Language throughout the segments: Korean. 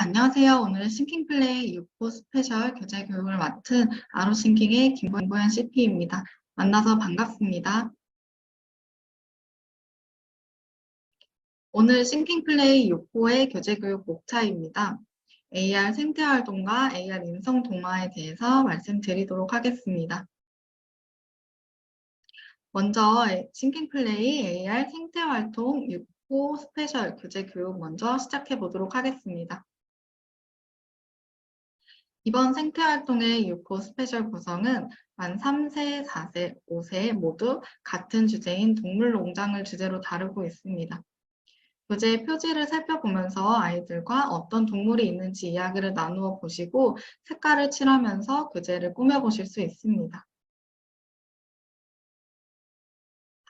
안녕하세요. 오늘 싱킹플레이 6호 스페셜 교재 교육을 맡은 아로싱킹의 김보현 CP입니다. 만나서 반갑습니다. 오늘 싱킹플레이 6호의 교재 교육 목차입니다. AR 생태활동과 AR 인성 동화에 대해서 말씀드리도록 하겠습니다. 먼저 싱킹플레이 AR 생태활동 6호 스페셜 교재 교육 먼저 시작해 보도록 하겠습니다. 이번 생태활동의 6호 스페셜 구성은 만 3세, 4세, 5세 모두 같은 주제인 동물농장을 주제로 다루고 있습니다. 교재의 표지를 살펴보면서 아이들과 어떤 동물이 있는지 이야기를 나누어 보시고 색깔을 칠하면서 교재를 꾸며보실 수 있습니다.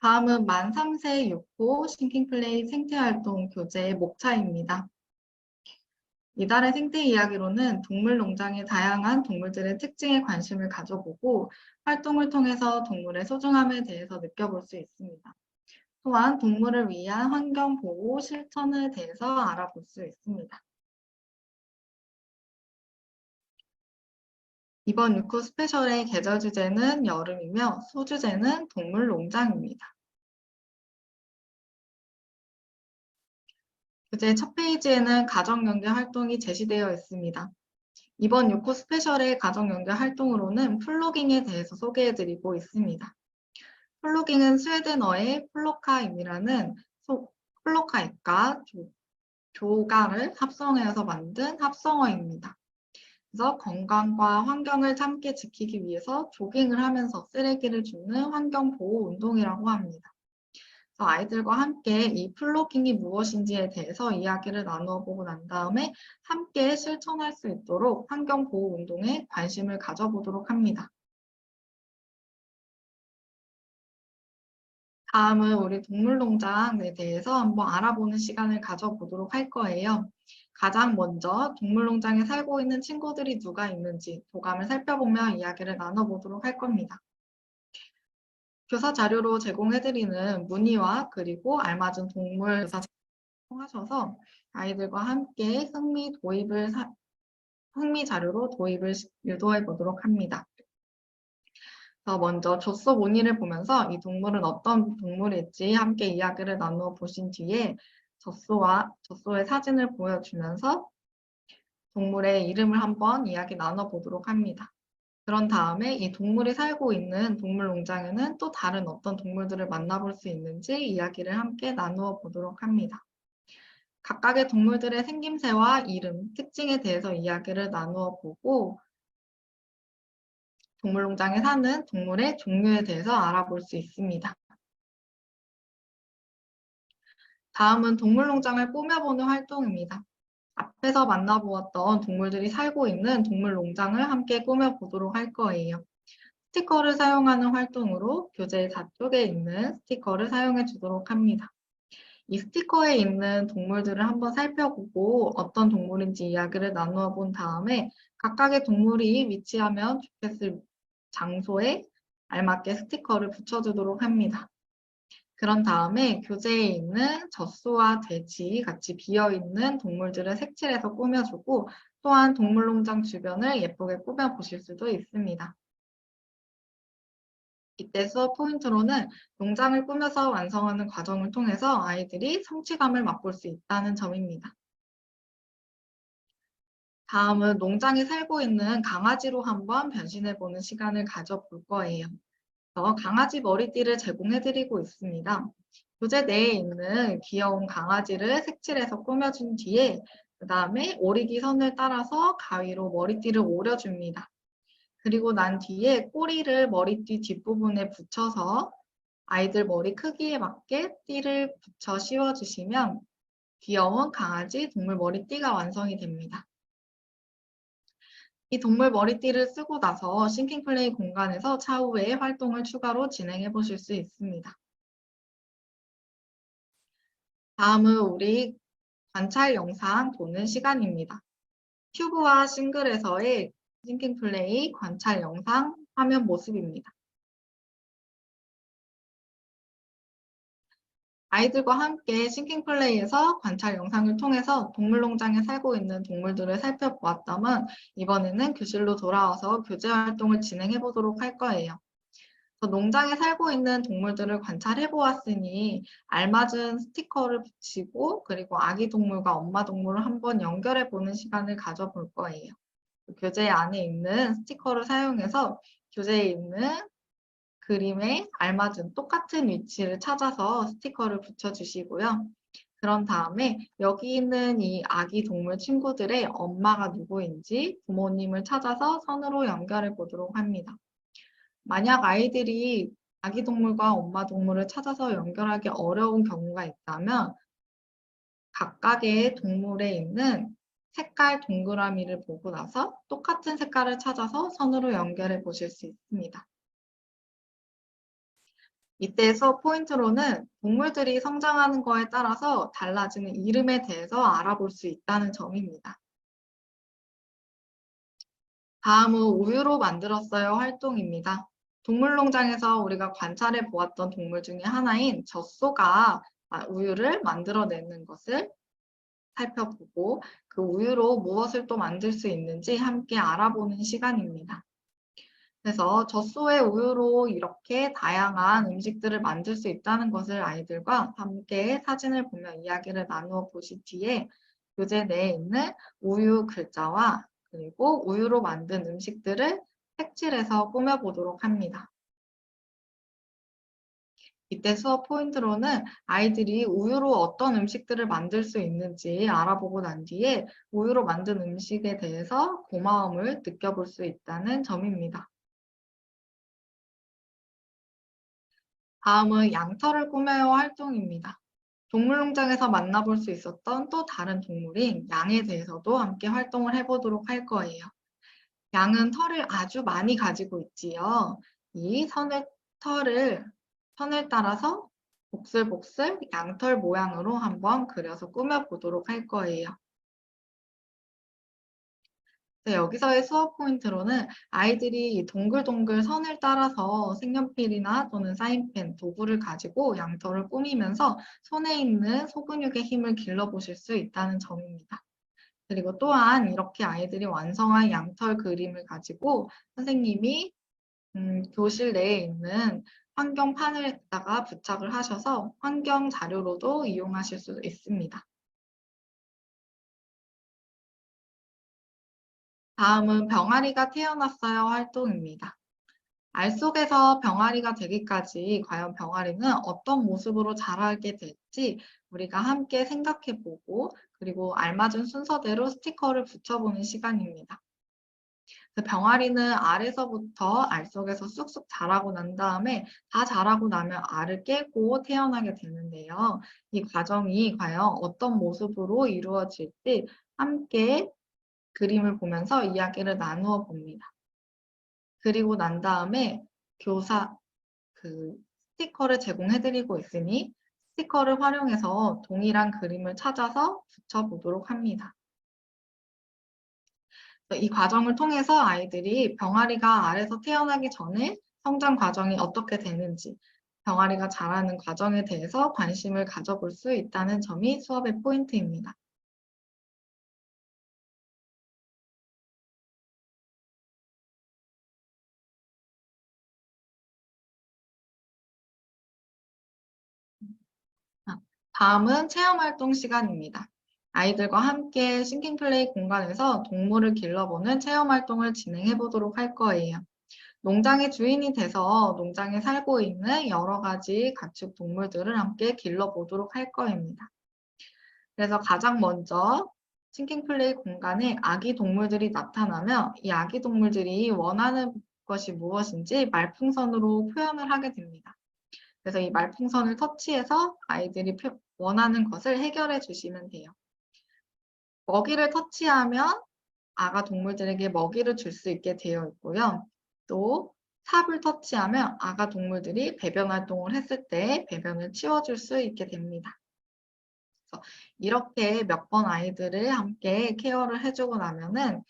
다음은 만 3세 6호 싱킹플레이 생태활동 교재의 목차입니다. 이달의 생태 이야기로는 동물농장의 다양한 동물들의 특징에 관심을 가져보고 활동을 통해서 동물의 소중함에 대해서 느껴볼 수 있습니다. 또한 동물을 위한 환경보호 실천에 대해서 알아볼 수 있습니다. 이번 6호 스페셜의 계절 주제는 여름이며 소주제는 동물농장입니다. 교재 첫 페이지에는 가정연계 활동이 제시되어 있습니다. 이번 6호 스페셜의 가정연계 활동으로는 플로깅에 대해서 소개해드리고 있습니다. 플로깅은 스웨덴어의 플로카임이라는 플로카임과 조가를 합성해서 만든 합성어입니다. 그래서 건강과 환경을 함께 지키기 위해서 조깅을 하면서 쓰레기를 줍는 환경보호 운동이라고 합니다. 그래서 아이들과 함께 이 플로깅이 무엇인지에 대해서 이야기를 나누어 보고 난 다음에 함께 실천할 수 있도록 환경보호 운동에 관심을 가져보도록 합니다. 다음은 우리 동물농장에 대해서 한번 알아보는 시간을 가져보도록 할 거예요. 가장 먼저 동물농장에 살고 있는 친구들이 누가 있는지 도감을 살펴보며 이야기를 나눠보도록 할 겁니다. 교사 자료로 제공해드리는 문의와 그리고 알맞은 동물 교사 통하셔서 아이들과 함께 흥미 자료로 도입을 유도해 보도록 합니다. 먼저 젖소 무늬를 보면서 이 동물은 어떤 동물일지 함께 이야기를 나누어 보신 뒤에 젖소의 사진을 보여주면서 동물의 이름을 한번 이야기 나눠보도록 합니다. 그런 다음에 이 동물이 살고 있는 동물농장에는 또 다른 어떤 동물들을 만나볼 수 있는지 이야기를 함께 나누어 보도록 합니다. 각각의 동물들의 생김새와 이름, 특징에 대해서 이야기를 나누어 보고 동물농장에 사는 동물의 종류에 대해서 알아볼 수 있습니다. 다음은 동물농장을 꾸며보는 활동입니다. 앞에서 만나보았던 동물들이 살고 있는 동물농장을 함께 꾸며보도록 할 거예요. 스티커를 사용하는 활동으로 교재 4쪽에 있는 스티커를 사용해 주도록 합니다. 이 스티커에 있는 동물들을 한번 살펴보고 어떤 동물인지 이야기를 나누어 본 다음에 각각의 동물이 위치하면 좋겠을 장소에 알맞게 스티커를 붙여주도록 합니다. 그런 다음에 교재에 있는 젖소와 돼지 같이 비어있는 동물들을 색칠해서 꾸며주고 또한 동물농장 주변을 예쁘게 꾸며보실 수도 있습니다. 이때 수업 포인트로는 농장을 꾸며서 완성하는 과정을 통해서 아이들이 성취감을 맛볼 수 있다는 점입니다. 다음은 농장에 살고 있는 강아지로 한번 변신해보는 시간을 가져볼 거예요. 강아지 머리띠를 제공해드리고 있습니다. 교재 내에 있는 귀여운 강아지를 색칠해서 꾸며준 뒤에 그 다음에 오리기 선을 따라서 가위로 머리띠를 오려줍니다. 그리고 난 뒤에 꼬리를 머리띠 뒷부분에 붙여서 아이들 머리 크기에 맞게 띠를 붙여 씌워주시면 귀여운 강아지 동물 머리띠가 완성이 됩니다. 이 동물 머리띠를 쓰고 나서 싱킹플레이 공간에서 차후에 활동을 추가로 진행해 보실 수 있습니다. 다음은 우리 관찰 영상 보는 시간입니다. 큐브와 싱글에서의 싱킹플레이 관찰 영상 화면 모습입니다. 아이들과 함께 싱킹 플레이에서 관찰 영상을 통해서 동물농장에 살고 있는 동물들을 살펴보았다면 이번에는 교실로 돌아와서 교재 활동을 진행해 보도록 할 거예요. 농장에 살고 있는 동물들을 관찰해 보았으니 알맞은 스티커를 붙이고 그리고 아기 동물과 엄마 동물을 한번 연결해 보는 시간을 가져볼 거예요. 교재 안에 있는 스티커를 사용해서 교재에 있는 그림에 알맞은 똑같은 위치를 찾아서 스티커를 붙여주시고요. 그런 다음에 여기 있는 이 아기 동물 친구들의 엄마가 누구인지 부모님을 찾아서 선으로 연결해 보도록 합니다. 만약 아이들이 아기 동물과 엄마 동물을 찾아서 연결하기 어려운 경우가 있다면 각각의 동물에 있는 색깔 동그라미를 보고 나서 똑같은 색깔을 찾아서 선으로 연결해 보실 수 있습니다. 이때 수업 포인트로는 동물들이 성장하는 거에 따라서 달라지는 이름에 대해서 알아볼 수 있다는 점입니다. 다음은 우유로 만들었어요 활동입니다. 동물농장에서 우리가 관찰해 보았던 동물 중에 하나인 젖소가 우유를 만들어내는 것을 살펴보고 그 우유로 무엇을 또 만들 수 있는지 함께 알아보는 시간입니다. 그래서 젖소의 우유로 이렇게 다양한 음식들을 만들 수 있다는 것을 아이들과 함께 사진을 보며 이야기를 나누어 보신 뒤에 교재 내에 있는 우유 글자와 그리고 우유로 만든 음식들을 색칠해서 꾸며보도록 합니다. 이때 수업 포인트로는 아이들이 우유로 어떤 음식들을 만들 수 있는지 알아보고 난 뒤에 우유로 만든 음식에 대해서 고마움을 느껴볼 수 있다는 점입니다. 다음은 양털을 꾸며요 활동입니다. 동물농장에서 만나볼 수 있었던 또 다른 동물인 양에 대해서도 함께 활동을 해보도록 할 거예요. 양은 털을 아주 많이 가지고 있지요. 이 선을 따라서 복슬복슬 양털 모양으로 한번 그려서 꾸며보도록 할 거예요. 네, 여기서의 수업 포인트로는 아이들이 이 동글동글 선을 따라서 색연필이나 또는 사인펜, 도구를 가지고 양털을 꾸미면서 손에 있는 소근육의 힘을 길러보실 수 있다는 점입니다. 그리고 또한 이렇게 아이들이 완성한 양털 그림을 가지고 선생님이 교실 내에 있는 환경판에다가 부착을 하셔서 환경 자료로도 이용하실 수 있습니다. 다음은 병아리가 태어났어요 활동입니다. 알 속에서 병아리가 되기까지 과연 병아리는 어떤 모습으로 자라게 될지 우리가 함께 생각해보고 그리고 알맞은 순서대로 스티커를 붙여보는 시간입니다. 병아리는 알에서부터 알 속에서 쑥쑥 자라고 난 다음에 다 자라고 나면 알을 깨고 태어나게 되는데요. 이 과정이 과연 어떤 모습으로 이루어질지 함께 그림을 보면서 이야기를 나누어 봅니다. 그리고 난 다음에 교사 스티커를 제공해 드리고 있으니 스티커를 활용해서 동일한 그림을 찾아서 붙여보도록 합니다. 이 과정을 통해서 아이들이 병아리가 알에서 태어나기 전에 성장 과정이 어떻게 되는지, 병아리가 자라는 과정에 대해서 관심을 가져볼 수 있다는 점이 수업의 포인트입니다. 다음은 체험활동 시간입니다. 아이들과 함께 싱킹플레이 공간에서 동물을 길러보는 체험활동을 진행해 보도록 할 거예요. 농장의 주인이 돼서 농장에 살고 있는 여러 가지 가축 동물들을 함께 길러보도록 할 거입니다. 그래서 가장 먼저 싱킹플레이 공간에 아기 동물들이 나타나면 이 아기 동물들이 원하는 것이 무엇인지 말풍선으로 표현을 하게 됩니다. 그래서 이 말풍선을 터치해서 아이들이 원하는 것을 해결해 주시면 돼요. 먹이를 터치하면 아가 동물들에게 먹이를 줄 수 있게 되어 있고요. 또 삽을 터치하면 아가 동물들이 배변 활동을 했을 때 배변을 치워줄 수 있게 됩니다. 그래서 이렇게 몇 번 아이들을 함께 케어를 해주고 나면은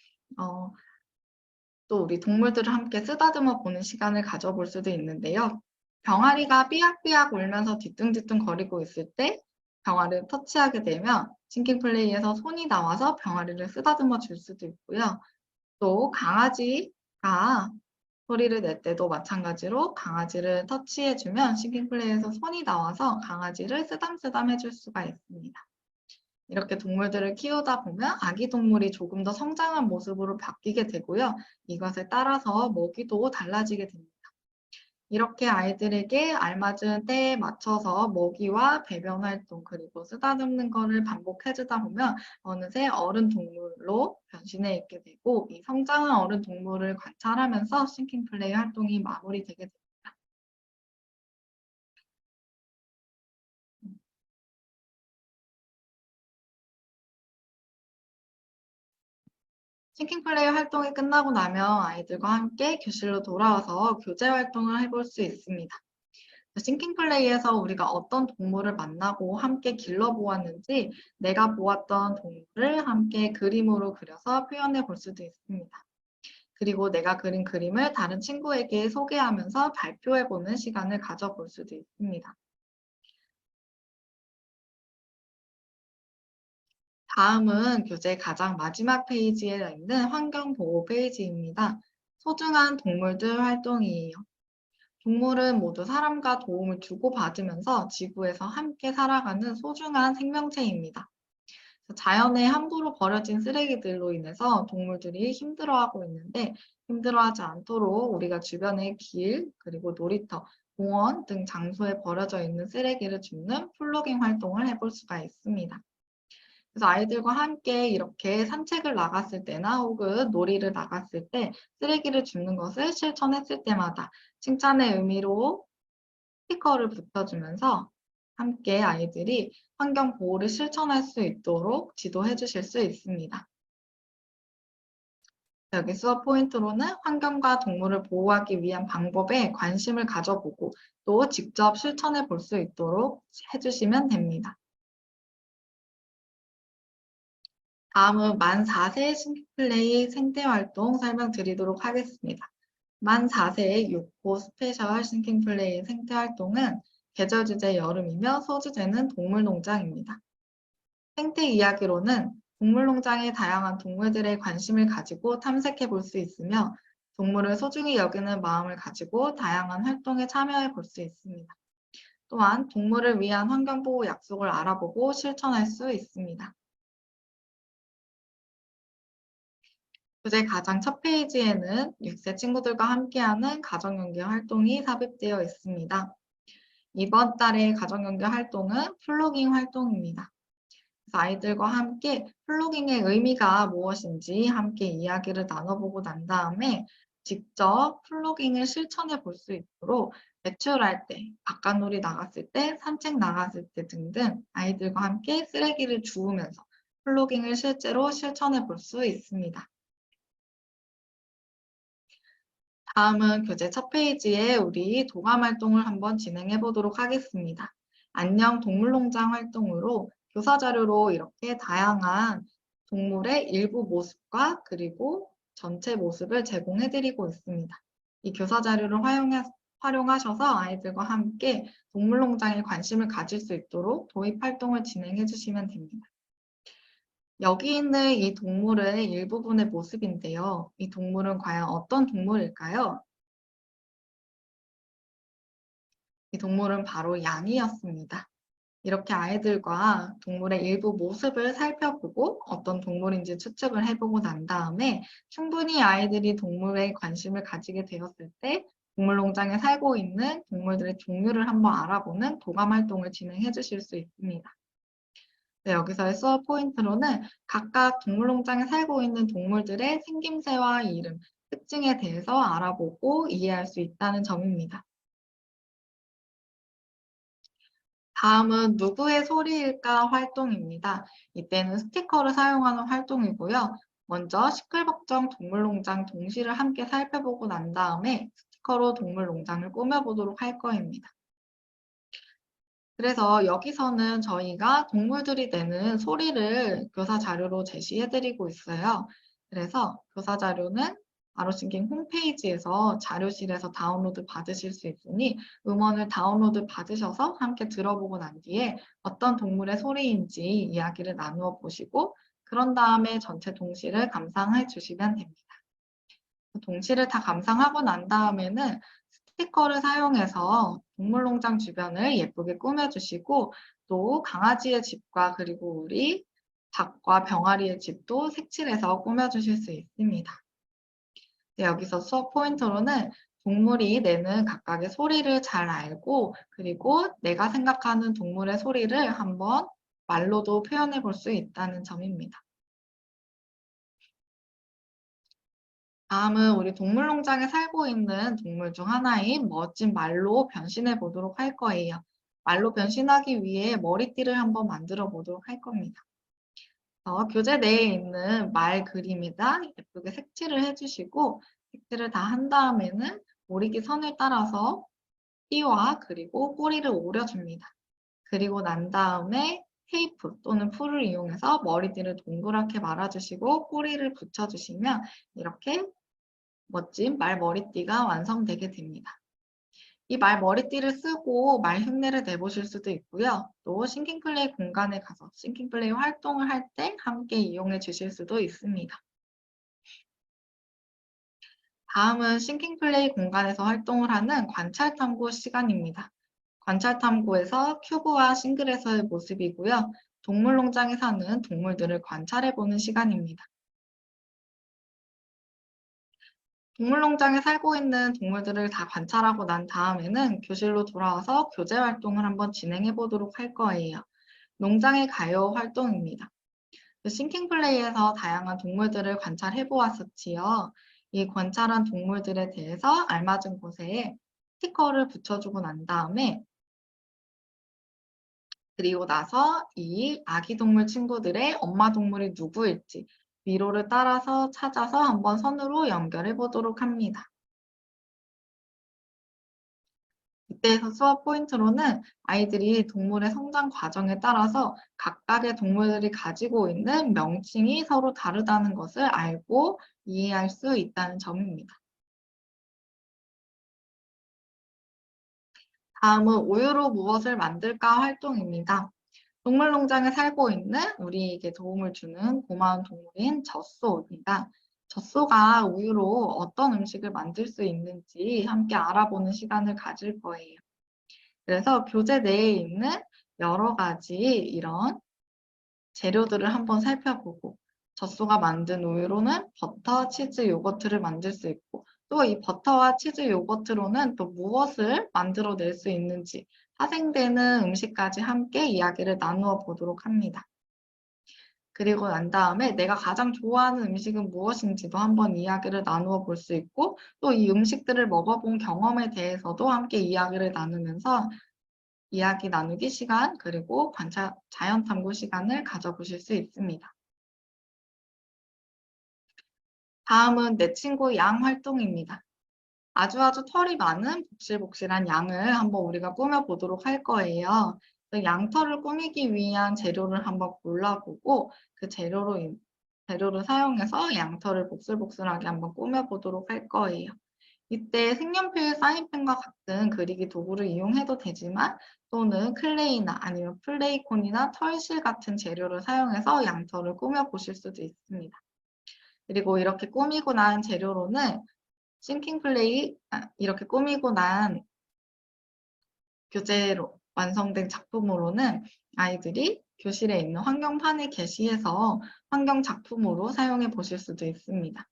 또 우리 동물들을 함께 쓰다듬어 보는 시간을 가져볼 수도 있는데요. 병아리가 삐약삐약 울면서 뒤뚱뒤뚱 거리고 있을 때 병아리를 터치하게 되면 싱킹 플레이에서 손이 나와서 병아리를 쓰다듬어 줄 수도 있고요. 또 강아지가 소리를 낼 때도 마찬가지로 강아지를 터치해주면 싱킹 플레이에서 손이 나와서 강아지를 쓰담쓰담 해줄 수가 있습니다. 이렇게 동물들을 키우다 보면 아기 동물이 조금 더 성장한 모습으로 바뀌게 되고요. 이것에 따라서 먹이도 달라지게 됩니다. 이렇게 아이들에게 알맞은 때에 맞춰서 먹이와 배변 활동 그리고 쓰다듬는 거를 반복해 주다 보면 어느새 어른 동물로 변신해 있게 되고 이 성장한 어른 동물을 관찰하면서 싱킹 플레이 활동이 마무리되게 됩니다. 싱킹 플레이 활동이 끝나고 나면 아이들과 함께 교실로 돌아와서 교재 활동을 해볼 수 있습니다. 싱킹 플레이에서 우리가 어떤 동물을 만나고 함께 길러보았는지 내가 보았던 동물을 함께 그림으로 그려서 표현해 볼 수도 있습니다. 그리고 내가 그린 그림을 다른 친구에게 소개하면서 발표해 보는 시간을 가져볼 수도 있습니다. 다음은 교재 가장 마지막 페이지에 있는 환경보호 페이지입니다. 소중한 동물들 활동이에요. 동물은 모두 사람과 도움을 주고받으면서 지구에서 함께 살아가는 소중한 생명체입니다. 자연에 함부로 버려진 쓰레기들로 인해서 동물들이 힘들어하고 있는데 힘들어하지 않도록 우리가 주변의 길, 그리고 놀이터, 공원 등 장소에 버려져 있는 쓰레기를 줍는 플로깅 활동을 해볼 수가 있습니다. 그래서 아이들과 함께 이렇게 산책을 나갔을 때나 혹은 놀이를 나갔을 때 쓰레기를 줍는 것을 실천했을 때마다 칭찬의 의미로 스티커를 붙여주면서 함께 아이들이 환경 보호를 실천할 수 있도록 지도해 주실 수 있습니다. 여기 수업 포인트로는 환경과 동물을 보호하기 위한 방법에 관심을 가져보고 또 직접 실천해 볼 수 있도록 해주시면 됩니다. 다음은 만 4세 싱글플레이 생태활동 설명드리도록 하겠습니다. 만 4세의 6호 스페셜 싱킹플레이 생태활동은 계절 주제 여름이며 소주제는 동물농장입니다. 생태 이야기로는 동물농장의 다양한 동물들의 관심을 가지고 탐색해 볼 수 있으며 동물을 소중히 여기는 마음을 가지고 다양한 활동에 참여해 볼 수 있습니다. 또한 동물을 위한 환경보호 약속을 알아보고 실천할 수 있습니다. 교재 가장 첫 페이지에는 6세 친구들과 함께하는 가정연계 활동이 삽입되어 있습니다. 이번 달의 가정연계 활동은 플로깅 활동입니다. 아이들과 함께 플로깅의 의미가 무엇인지 함께 이야기를 나눠보고 난 다음에 직접 플로깅을 실천해 볼 수 있도록 외출할 때, 바깥놀이 나갔을 때, 산책 나갔을 때 등등 아이들과 함께 쓰레기를 주우면서 플로깅을 실제로 실천해 볼 수 있습니다. 다음은 교재 첫 페이지에 우리 도감 활동을 한번 진행해 보도록 하겠습니다. 안녕 동물농장 활동으로 교사 자료로 이렇게 다양한 동물의 일부 모습과 그리고 전체 모습을 제공해 드리고 있습니다. 이 교사 자료를 활용하셔서 아이들과 함께 동물농장에 관심을 가질 수 있도록 도입 활동을 진행해 주시면 됩니다. 여기 있는 이 동물의 일부분의 모습인데요. 이 동물은 과연 어떤 동물일까요? 이 동물은 바로 양이었습니다. 이렇게 아이들과 동물의 일부 모습을 살펴보고 어떤 동물인지 추측을 해보고 난 다음에 충분히 아이들이 동물에 관심을 가지게 되었을 때 동물농장에 살고 있는 동물들의 종류를 한번 알아보는 도감 활동을 진행해 주실 수 있습니다. 네, 여기서의 수업 포인트로는 각각 동물농장에 살고 있는 동물들의 생김새와 이름, 특징에 대해서 알아보고 이해할 수 있다는 점입니다. 다음은 누구의 소리일까 활동입니다. 이때는 스티커를 사용하는 활동이고요. 먼저 시끌벅적 동물농장 동시를 함께 살펴보고 난 다음에 스티커로 동물농장을 꾸며보도록 할 거입니다. 그래서 여기서는 저희가 동물들이 내는 소리를 교사 자료로 제시해드리고 있어요. 그래서 교사 자료는 아로싱킹 홈페이지에서 자료실에서 다운로드 받으실 수 있으니 음원을 다운로드 받으셔서 함께 들어보고 난 뒤에 어떤 동물의 소리인지 이야기를 나누어 보시고 그런 다음에 전체 동시를 감상해 주시면 됩니다. 동시를 다 감상하고 난 다음에는 스티커를 사용해서 동물농장 주변을 예쁘게 꾸며주시고 또 강아지의 집과 그리고 우리 닭과 병아리의 집도 색칠해서 꾸며주실 수 있습니다. 네, 여기서 수업 포인트로는 동물이 내는 각각의 소리를 잘 알고 그리고 내가 생각하는 동물의 소리를 한번 말로도 표현해 볼 수 있다는 점입니다. 다음은 우리 동물농장에 살고 있는 동물 중 하나인 멋진 말로 변신해 보도록 할 거예요. 말로 변신하기 위해 머리띠를 한번 만들어 보도록 할 겁니다. 교재 내에 있는 말 그림에다 예쁘게 색칠을 해주시고 색칠을 다 한 다음에는 오리기 선을 따라서 띠와 그리고 꼬리를 오려줍니다. 그리고 난 다음에 테이프 또는 풀을 이용해서 머리띠를 동그랗게 말아주시고 꼬리를 붙여주시면 이렇게 멋진 말 머리띠가 완성되게 됩니다. 이 말 머리띠를 쓰고 말 흉내를 내보실 수도 있고요. 또 싱킹플레이 공간에 가서 싱킹플레이 활동을 할 때 함께 이용해 주실 수도 있습니다. 다음은 싱킹플레이 공간에서 활동을 하는 관찰탐구 시간입니다. 관찰탐구에서 큐브와 싱글에서의 모습이고요. 동물농장에 사는 동물들을 관찰해보는 시간입니다. 동물농장에 살고 있는 동물들을 다 관찰하고 난 다음에는 교실로 돌아와서 교재 활동을 한번 진행해 보도록 할 거예요. 농장에 가요 활동입니다. 싱킹플레이에서 다양한 동물들을 관찰해 보았었지요. 이 관찰한 동물들에 대해서 알맞은 곳에 스티커를 붙여주고 난 다음에 그리고 나서 이 아기 동물 친구들의 엄마 동물이 누구일지 미로를 따라서 찾아서 한번 선으로 연결해 보도록 합니다. 이때에서 수업 포인트로는 아이들이 동물의 성장 과정에 따라서 각각의 동물들이 가지고 있는 명칭이 서로 다르다는 것을 알고 이해할 수 있다는 점입니다. 다음은 우유로 무엇을 만들까 활동입니다. 동물농장에 살고 있는 우리에게 도움을 주는 고마운 동물인 젖소입니다. 젖소가 우유로 어떤 음식을 만들 수 있는지 함께 알아보는 시간을 가질 거예요. 그래서 교재 내에 있는 여러 가지 이런 재료들을 한번 살펴보고 젖소가 만든 우유로는 버터, 치즈, 요거트를 만들 수 있고 또 이 버터와 치즈, 요거트로는 또 무엇을 만들어낼 수 있는지 파생되는 음식까지 함께 이야기를 나누어 보도록 합니다. 그리고 난 다음에 내가 가장 좋아하는 음식은 무엇인지도 한번 이야기를 나누어 볼 수 있고 또 이 음식들을 먹어본 경험에 대해서도 함께 이야기를 나누면서 이야기 나누기 시간 그리고 관찰 자연 탐구 시간을 가져보실 수 있습니다. 다음은 내 친구 양 활동입니다. 아주 털이 많은 복실복실한 양을 한번 우리가 꾸며보도록 할 거예요. 양털을 꾸미기 위한 재료를 한번 골라보고 그 재료를 사용해서 양털을 복슬복슬하게 한번 꾸며보도록 할 거예요. 이때 색연필, 사인펜과 같은 그리기 도구를 이용해도 되지만 또는 클레이나 아니면 플레이콘이나 털실 같은 재료를 사용해서 양털을 꾸며보실 수도 있습니다. 그리고 이렇게 꾸미고 난 재료로는 이렇게 꾸미고 난 교재로 완성된 작품으로는 아이들이 교실에 있는 환경판에 게시해서 환경 작품으로 사용해 보실 수도 있습니다.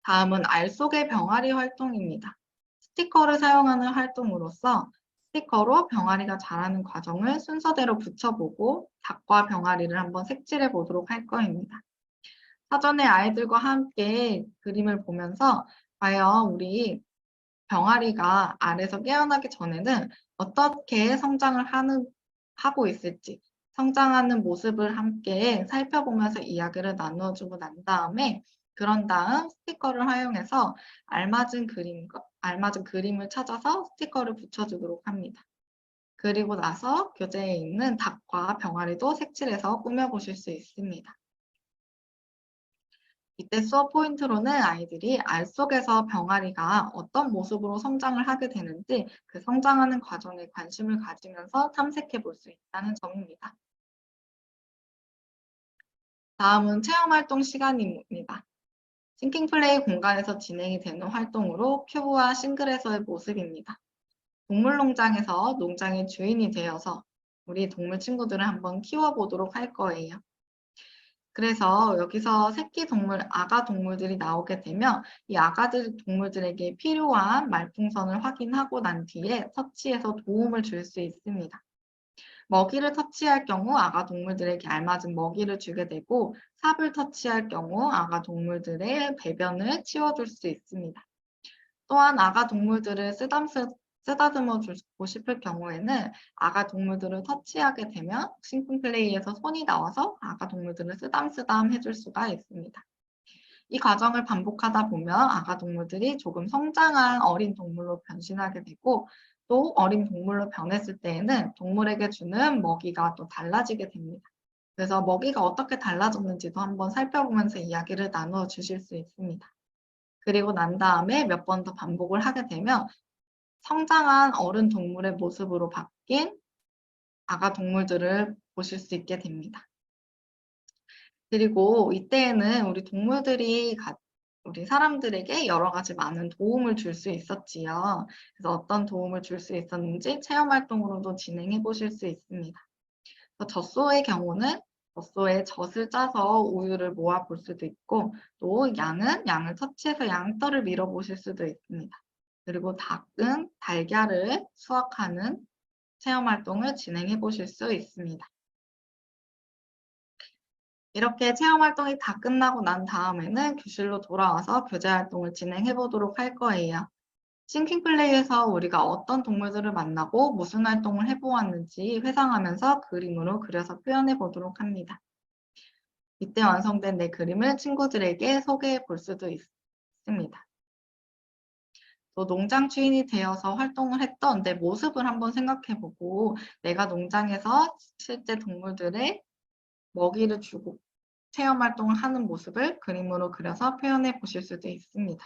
다음은 알 속의 병아리 활동입니다. 스티커를 사용하는 활동으로서 스티커로 병아리가 자라는 과정을 순서대로 붙여보고 닭과 병아리를 한번 색칠해 보도록 할 거입니다. 사전에 아이들과 함께 그림을 보면서 과연 우리 병아리가 알에서 깨어나기 전에는 어떻게 성장을 하고 있을지 성장하는 모습을 함께 살펴보면서 이야기를 나누어주고 난 다음에 그런 다음 스티커를 활용해서 알맞은 그림을 찾아서 스티커를 붙여주도록 합니다. 그리고 나서 교재에 있는 닭과 병아리도 색칠해서 꾸며보실 수 있습니다. 이때 수업 포인트로는 아이들이 알 속에서 병아리가 어떤 모습으로 성장을 하게 되는지 그 성장하는 과정에 관심을 가지면서 탐색해 볼 수 있다는 점입니다. 다음은 체험활동 시간입니다. 싱킹플레이 공간에서 진행이 되는 활동으로 큐브와 싱글에서의 모습입니다. 동물농장에서 농장의 주인이 되어서 우리 동물 친구들을 한번 키워보도록 할 거예요. 그래서 여기서 새끼 동물, 아가 동물들이 나오게 되면 이 아가들 동물들에게 필요한 말풍선을 확인하고 난 뒤에 터치해서 도움을 줄 수 있습니다. 먹이를 터치할 경우 아가 동물들에게 알맞은 먹이를 주게 되고 삽을 터치할 경우 아가 동물들의 배변을 치워줄 수 있습니다. 또한 아가 동물들을 쓰다듬어 주고 싶을 경우에는 아가 동물들을 터치하게 되면 싱킹플레이에서 손이 나와서 아가 동물들을 쓰담쓰담 해줄 수가 있습니다. 이 과정을 반복하다 보면 아가 동물들이 조금 성장한 어린 동물로 변신하게 되고 또 어린 동물로 변했을 때에는 동물에게 주는 먹이가 또 달라지게 됩니다. 그래서 먹이가 어떻게 달라졌는지도 한번 살펴보면서 이야기를 나누어 주실 수 있습니다. 그리고 난 다음에 몇 번 더 반복을 하게 되면 성장한 어른 동물의 모습으로 바뀐 아가 동물들을 보실 수 있게 됩니다. 그리고 이때에는 우리 동물들이 우리 사람들에게 여러 가지 많은 도움을 줄 수 있었지요. 그래서 어떤 도움을 줄 수 있었는지 체험 활동으로도 진행해 보실 수 있습니다. 젖소의 경우는 젖소에 젖을 짜서 우유를 모아 볼 수도 있고 또 양은 양을 터치해서 양털을 밀어 보실 수도 있습니다. 그리고 닭은 달걀을 수확하는 체험 활동을 진행해 보실 수 있습니다. 이렇게 체험 활동이 다 끝나고 난 다음에는 교실로 돌아와서 교재 활동을 진행해 보도록 할 거예요. 싱킹플레이에서 우리가 어떤 동물들을 만나고 무슨 활동을 해보았는지 회상하면서 그림으로 그려서 표현해 보도록 합니다. 이때 완성된 내 그림을 친구들에게 소개해 볼 수도 있습니다. 또 농장 주인이 되어서 활동을 했던 내 모습을 한번 생각해 보고 내가 농장에서 실제 동물들의 먹이를 주고 체험 활동을 하는 모습을 그림으로 그려서 표현해 보실 수도 있습니다.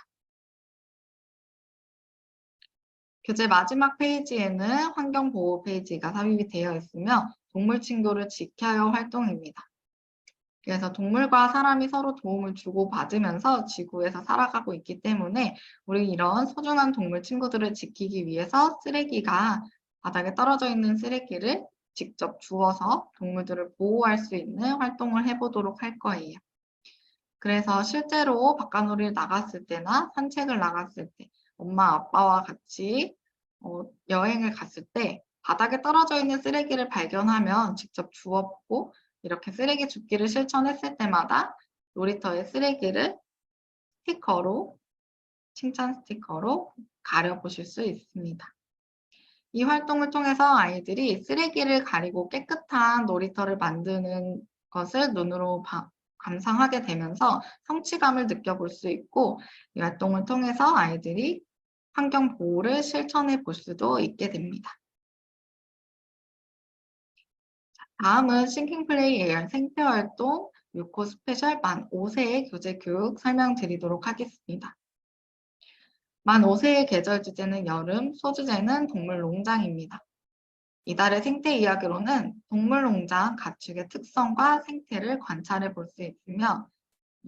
교재 마지막 페이지에는 환경보호 페이지가 삽입이 되어 있으며 동물 친구를 지켜요 활동입니다. 그래서 동물과 사람이 서로 도움을 주고받으면서 지구에서 살아가고 있기 때문에 우리 이런 소중한 동물 친구들을 지키기 위해서 쓰레기가 바닥에 떨어져 있는 쓰레기를 직접 주워서 동물들을 보호할 수 있는 활동을 해보도록 할 거예요. 그래서 실제로 바깥놀이를 나갔을 때나 산책을 나갔을 때 엄마 아빠와 같이 여행을 갔을 때 바닥에 떨어져 있는 쓰레기를 발견하면 직접 주워보고 이렇게 쓰레기 줍기를 실천했을 때마다 놀이터의 쓰레기를 스티커로, 칭찬 스티커로 가려보실 수 있습니다. 이 활동을 통해서 아이들이 쓰레기를 가리고 깨끗한 놀이터를 만드는 것을 눈으로 감상하게 되면서 성취감을 느껴볼 수 있고 이 활동을 통해서 아이들이 환경 보호를 실천해 볼 수도 있게 됩니다. 다음은 싱킹플레이 AR 생태활동 6호 스페셜 만 5세의 교재 교육 설명드리도록 하겠습니다. 만 5세의 계절 주제는 여름, 소주제는 동물농장입니다. 이달의 생태 이야기로는 동물농장 가축의 특성과 생태를 관찰해 볼 수 있으며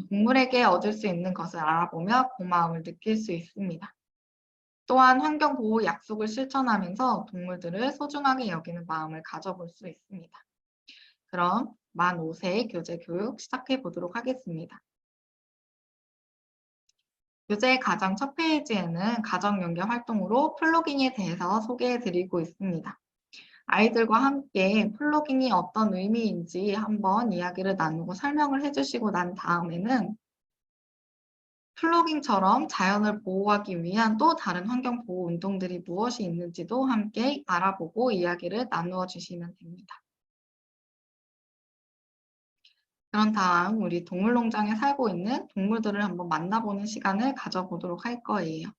동물에게 얻을 수 있는 것을 알아보며 고마움을 느낄 수 있습니다. 또한 환경보호 약속을 실천하면서 동물들을 소중하게 여기는 마음을 가져볼 수 있습니다. 그럼 만 5세의 교재 교육 시작해 보도록 하겠습니다. 교재 가장 첫 페이지에는 가정연계 활동으로 플로깅에 대해서 소개해 드리고 있습니다. 아이들과 함께 플로깅이 어떤 의미인지 한번 이야기를 나누고 설명을 해주시고 난 다음에는 플로깅처럼 자연을 보호하기 위한 또 다른 환경보호 운동들이 무엇이 있는지도 함께 알아보고 이야기를 나누어 주시면 됩니다. 그런 다음 우리 동물농장에 살고 있는 동물들을 한번 만나보는 시간을 가져보도록 할 거예요.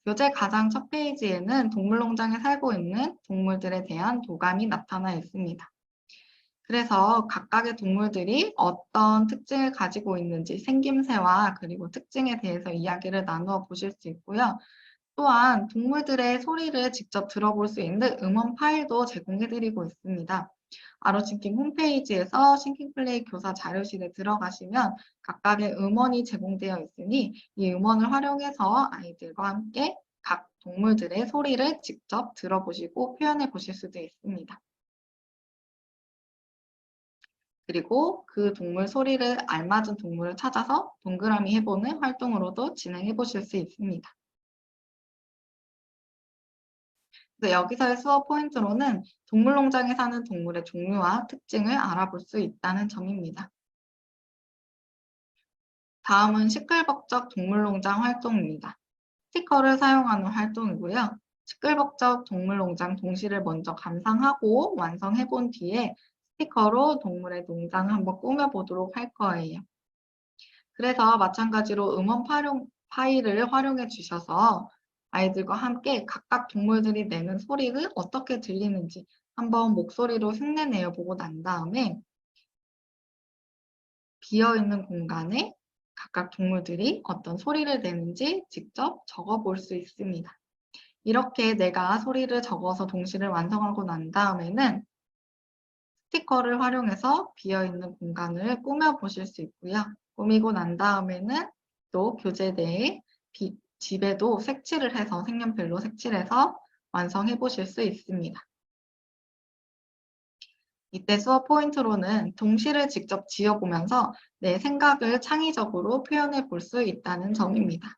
교재 가장 첫 페이지에는 동물농장에 살고 있는 동물들에 대한 도감이 나타나 있습니다. 그래서 각각의 동물들이 어떤 특징을 가지고 있는지 생김새와 그리고 특징에 대해서 이야기를 나누어 보실 수 있고요. 또한 동물들의 소리를 직접 들어볼 수 있는 음원 파일도 제공해드리고 있습니다. 아로싱킹 홈페이지에서 싱킹플레이 교사 자료실에 들어가시면 각각의 음원이 제공되어 있으니 이 음원을 활용해서 아이들과 함께 각 동물들의 소리를 직접 들어보시고 표현해 보실 수도 있습니다. 그리고 그 동물 소리를 알맞은 동물을 찾아서 동그라미 해보는 활동으로도 진행해 보실 수 있습니다. 여기서의 수업 포인트로는 동물농장에 사는 동물의 종류와 특징을 알아볼 수 있다는 점입니다. 다음은 시끌벅적 동물농장 활동입니다. 스티커를 사용하는 활동이고요. 시끌벅적 동물농장 동시를 먼저 감상하고 완성해 본 뒤에 스티커로 동물의 농장을 한번 꾸며보도록 할 거예요. 그래서 마찬가지로 음원 파일을 활용해 주셔서 아이들과 함께 각각 동물들이 내는 소리를 어떻게 들리는지 한번 목소리로 흉내내어 보고 난 다음에 비어있는 공간에 각각 동물들이 어떤 소리를 내는지 직접 적어 볼 수 있습니다. 이렇게 내가 소리를 적어서 동시를 완성하고 난 다음에는 스티커를 활용해서 비어있는 공간을 꾸며 보실 수 있고요. 꾸미고 난 다음에는 또 교재 내에 집에도 색칠을 해서 색연필로 색칠해서 완성해 보실 수 있습니다. 이때 수업 포인트로는 동시를 직접 지어보면서 내 생각을 창의적으로 표현해 볼 수 있다는 점입니다.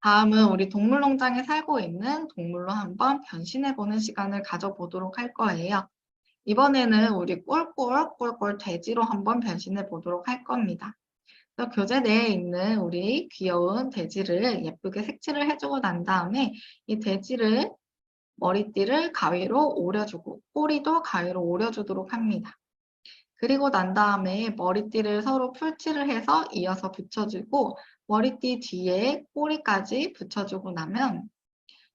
다음은 우리 동물농장에 살고 있는 동물로 한번 변신해보는 시간을 가져보도록 할 거예요. 이번에는 우리 꿀꿀꿀꿀 돼지로 한번 변신해 보도록 할 겁니다. 교재 내에 있는 우리 귀여운 돼지를 예쁘게 색칠을 해주고 난 다음에 이 돼지를 머리띠를 가위로 오려주고 꼬리도 가위로 오려주도록 합니다. 그리고 난 다음에 머리띠를 서로 풀칠을 해서 이어서 붙여주고 머리띠 뒤에 꼬리까지 붙여주고 나면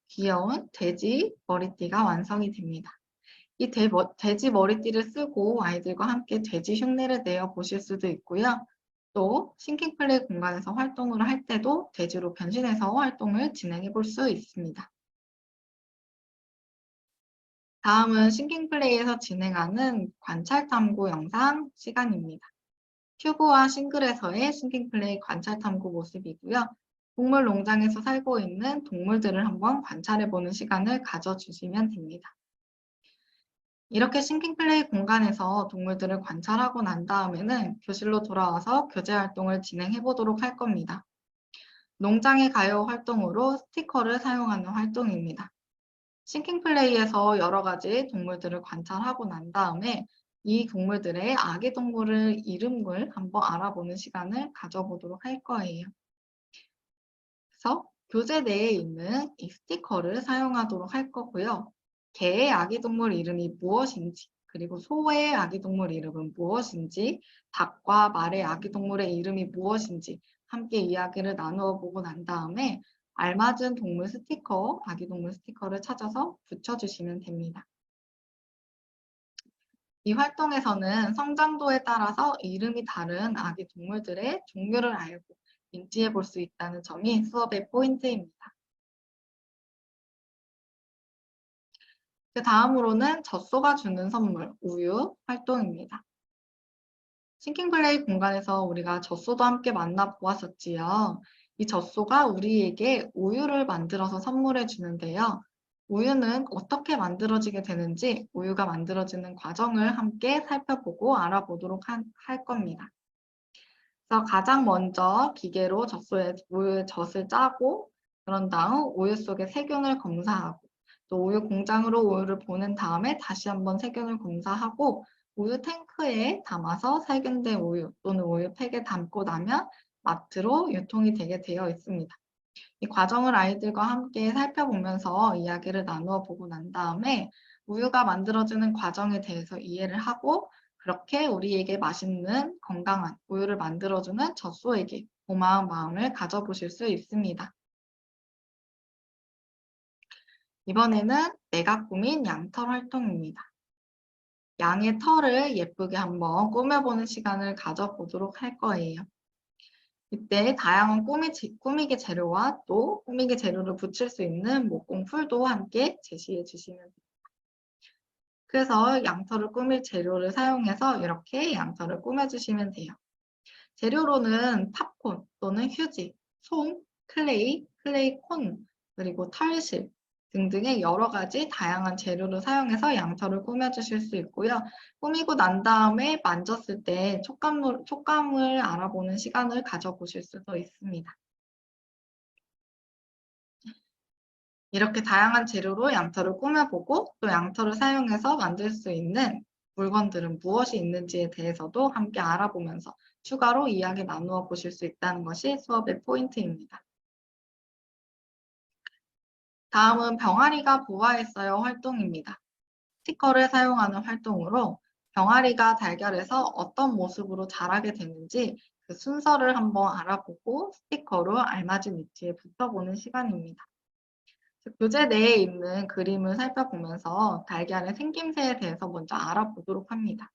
귀여운 돼지 머리띠가 완성이 됩니다. 이 돼지 머리띠를 쓰고 아이들과 함께 돼지 흉내를 내어 보실 수도 있고요. 또 싱킹플레이 공간에서 활동을 할 때도 돼지로 변신해서 활동을 진행해 볼 수 있습니다. 다음은 싱킹플레이에서 진행하는 관찰 탐구 영상 시간입니다. 큐브와 싱글에서의 싱킹플레이 관찰 탐구 모습이고요. 동물 농장에서 살고 있는 동물들을 한번 관찰해 보는 시간을 가져주시면 됩니다. 이렇게 싱킹플레이 공간에서 동물들을 관찰하고 난 다음에는 교실로 돌아와서 교재 활동을 진행해 보도록 할 겁니다. 농장에 가요 활동으로 스티커를 사용하는 활동입니다. 싱킹플레이에서 여러 가지 동물들을 관찰하고 난 다음에 이 동물들의 아기 동물의 이름을 한번 알아보는 시간을 가져보도록 할 거예요. 그래서 교재 내에 있는 이 스티커를 사용하도록 할 거고요. 개의 아기 동물 이름이 무엇인지, 그리고 소의 아기 동물 이름은 무엇인지, 닭과 말의 아기 동물의 이름이 무엇인지 함께 이야기를 나누어 보고 난 다음에 알맞은 동물 스티커, 아기 동물 스티커를 찾아서 붙여주시면 됩니다. 이 활동에서는 성장도에 따라서 이름이 다른 아기 동물들의 종류를 알고 인지해 볼 수 있다는 점이 수업의 포인트입니다. 그 다음으로는 젖소가 주는 선물, 우유 활동입니다. 싱킹플레이 공간에서 우리가 젖소도 함께 만나보았었지요. 이 젖소가 우리에게 우유를 만들어서 선물해 주는데요. 우유는 어떻게 만들어지게 되는지 우유가 만들어지는 과정을 함께 살펴보고 알아보도록 할 겁니다. 그래서 가장 먼저 기계로 우유의 젖을 짜고 그런 다음 우유 속에 세균을 검사하고 또 우유 공장으로 우유를 보낸 다음에 다시 한번 세균을 검사하고 우유 탱크에 담아서 살균된 우유 또는 우유팩에 담고 나면 마트로 유통이 되게 되어 있습니다. 이 과정을 아이들과 함께 살펴보면서 이야기를 나누어 보고 난 다음에 우유가 만들어지는 과정에 대해서 이해를 하고 그렇게 우리에게 맛있는 건강한 우유를 만들어주는 젖소에게 고마운 마음을 가져보실 수 있습니다. 이번에는 내가 꾸민 양털 활동입니다. 양의 털을 예쁘게 한번 꾸며보는 시간을 가져보도록 할 거예요. 이때 다양한 꾸미기 재료와 또 꾸미기 재료를 붙일 수 있는 목공풀도 함께 제시해 주시면 됩니다. 그래서 양털을 꾸밀 재료를 사용해서 이렇게 양털을 꾸며주시면 돼요. 재료로는 팝콘 또는 휴지, 솜, 클레이 콘, 그리고 털실 등등의 여러 가지 다양한 재료를 사용해서 양털을 꾸며주실 수 있고요. 꾸미고 난 다음에 만졌을 때 촉감을 알아보는 시간을 가져보실 수도 있습니다. 이렇게 다양한 재료로 양털을 꾸며보고 또 양털을 사용해서 만들 수 있는 물건들은 무엇이 있는지에 대해서도 함께 알아보면서 추가로 이야기 나누어 보실 수 있다는 것이 수업의 포인트입니다. 다음은 병아리가 부화했어요 활동입니다. 스티커를 사용하는 활동으로 병아리가 달걀에서 어떤 모습으로 자라게 되는지 그 순서를 한번 알아보고 스티커로 알맞은 위치에 붙여보는 시간입니다. 교재 내에 있는 그림을 살펴보면서 달걀의 생김새에 대해서 먼저 알아보도록 합니다.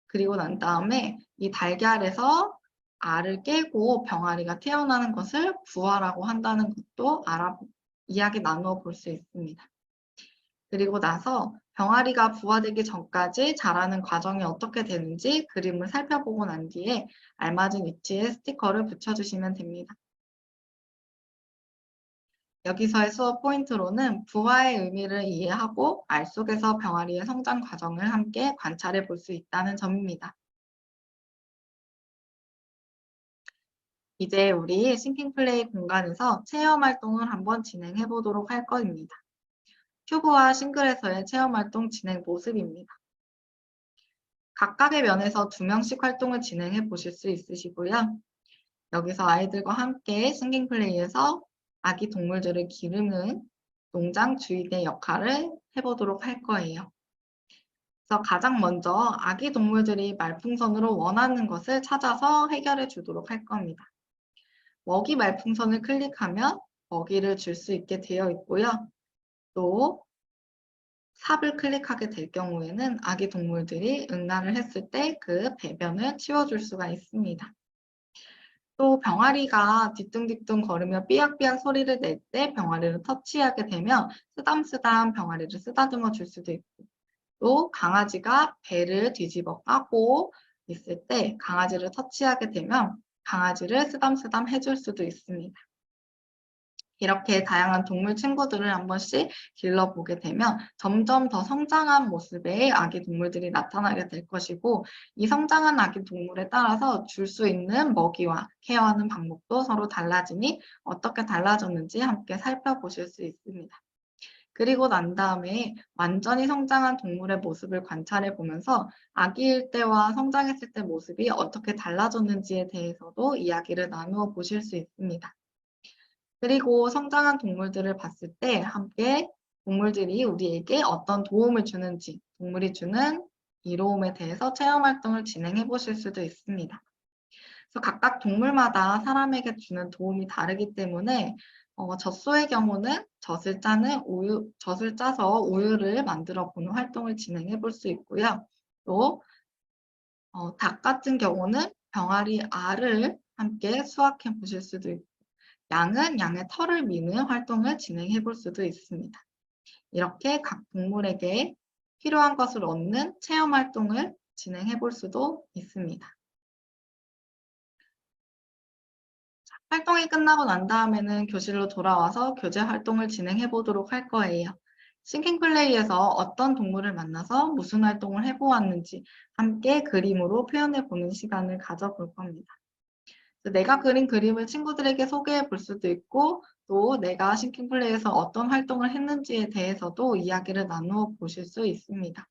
그리고 난 다음에 이 달걀에서 알을 깨고 병아리가 태어나는 것을 부화라고 한다는 것도 이야기 나누어 볼 수 있습니다. 그리고 나서 병아리가 부화되기 전까지 자라는 과정이 어떻게 되는지 그림을 살펴보고 난 뒤에 알맞은 위치에 스티커를 붙여주시면 됩니다. 여기서의 수업 포인트로는 부화의 의미를 이해하고 알 속에서 병아리의 성장 과정을 함께 관찰해 볼 수 있다는 점입니다. 이제 우리 싱킹플레이 공간에서 체험 활동을 한번 진행해 보도록 할 겁니다. 큐브와 싱글에서의 체험 활동 진행 모습입니다. 각각의 면에서 2명씩 활동을 진행해 보실 수 있으시고요. 여기서 아이들과 함께 싱킹플레이에서 아기 동물들을 기르는 농장 주인의 역할을 해보도록 할 거예요. 그래서 가장 먼저 아기 동물들이 말풍선으로 원하는 것을 찾아서 해결해 주도록 할 겁니다. 먹이 말풍선을 클릭하면 먹이를 줄 수 있게 되어 있고요. 또 삽을 클릭하게 될 경우에는 아기 동물들이 응가를 했을 때 그 배변을 치워줄 수가 있습니다. 또 병아리가 뒤뚱뒤뚱 걸으며 삐약삐약 소리를 낼 때 병아리를 터치하게 되면 쓰담쓰담 병아리를 쓰다듬어 줄 수도 있고, 또 강아지가 배를 뒤집어 까고 있을 때 강아지를 터치하게 되면 강아지를 쓰담쓰담 해줄 수도 있습니다. 이렇게 다양한 동물 친구들을 한 번씩 길러보게 되면 점점 더 성장한 모습의 아기 동물들이 나타나게 될 것이고, 이 성장한 아기 동물에 따라서 줄 수 있는 먹이와 케어하는 방법도 서로 달라지니 어떻게 달라졌는지 함께 살펴보실 수 있습니다. 그리고 난 다음에 완전히 성장한 동물의 모습을 관찰해 보면서 아기일 때와 성장했을 때 모습이 어떻게 달라졌는지에 대해서도 이야기를 나누어 보실 수 있습니다. 그리고 성장한 동물들을 봤을 때 함께 동물들이 우리에게 어떤 도움을 주는지, 동물이 주는 이로움에 대해서 체험 활동을 진행해 보실 수도 있습니다. 그래서 각각 동물마다 사람에게 주는 도움이 다르기 때문에 젖소의 경우는 젖을 짜서 우유를 만들어 보는 활동을 진행해 볼 수 있고요. 또 닭 같은 경우는 병아리 알을 함께 수확해 보실 수도 있고, 양은 양의 털을 미는 활동을 진행해 볼 수도 있습니다. 이렇게 각 동물에게 필요한 것을 얻는 체험 활동을 진행해 볼 수도 있습니다. 활동이 끝나고 난 다음에는 교실로 돌아와서 교재 활동을 진행해 보도록 할 거예요. 싱킹플레이에서 어떤 동물을 만나서 무슨 활동을 해보았는지 함께 그림으로 표현해 보는 시간을 가져볼 겁니다. 내가 그린 그림을 친구들에게 소개해 볼 수도 있고, 또 내가 싱킹플레이에서 어떤 활동을 했는지에 대해서도 이야기를 나누어 보실 수 있습니다.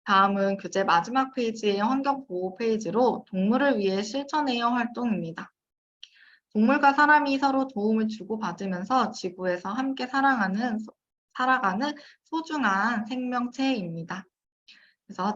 다음은 교재 마지막 페이지의 환경보호 페이지로 동물을 위해 실천해요 활동입니다. 동물과 사람이 서로 도움을 주고받으면서 지구에서 함께 살아가는 소중한 생명체입니다. 그래서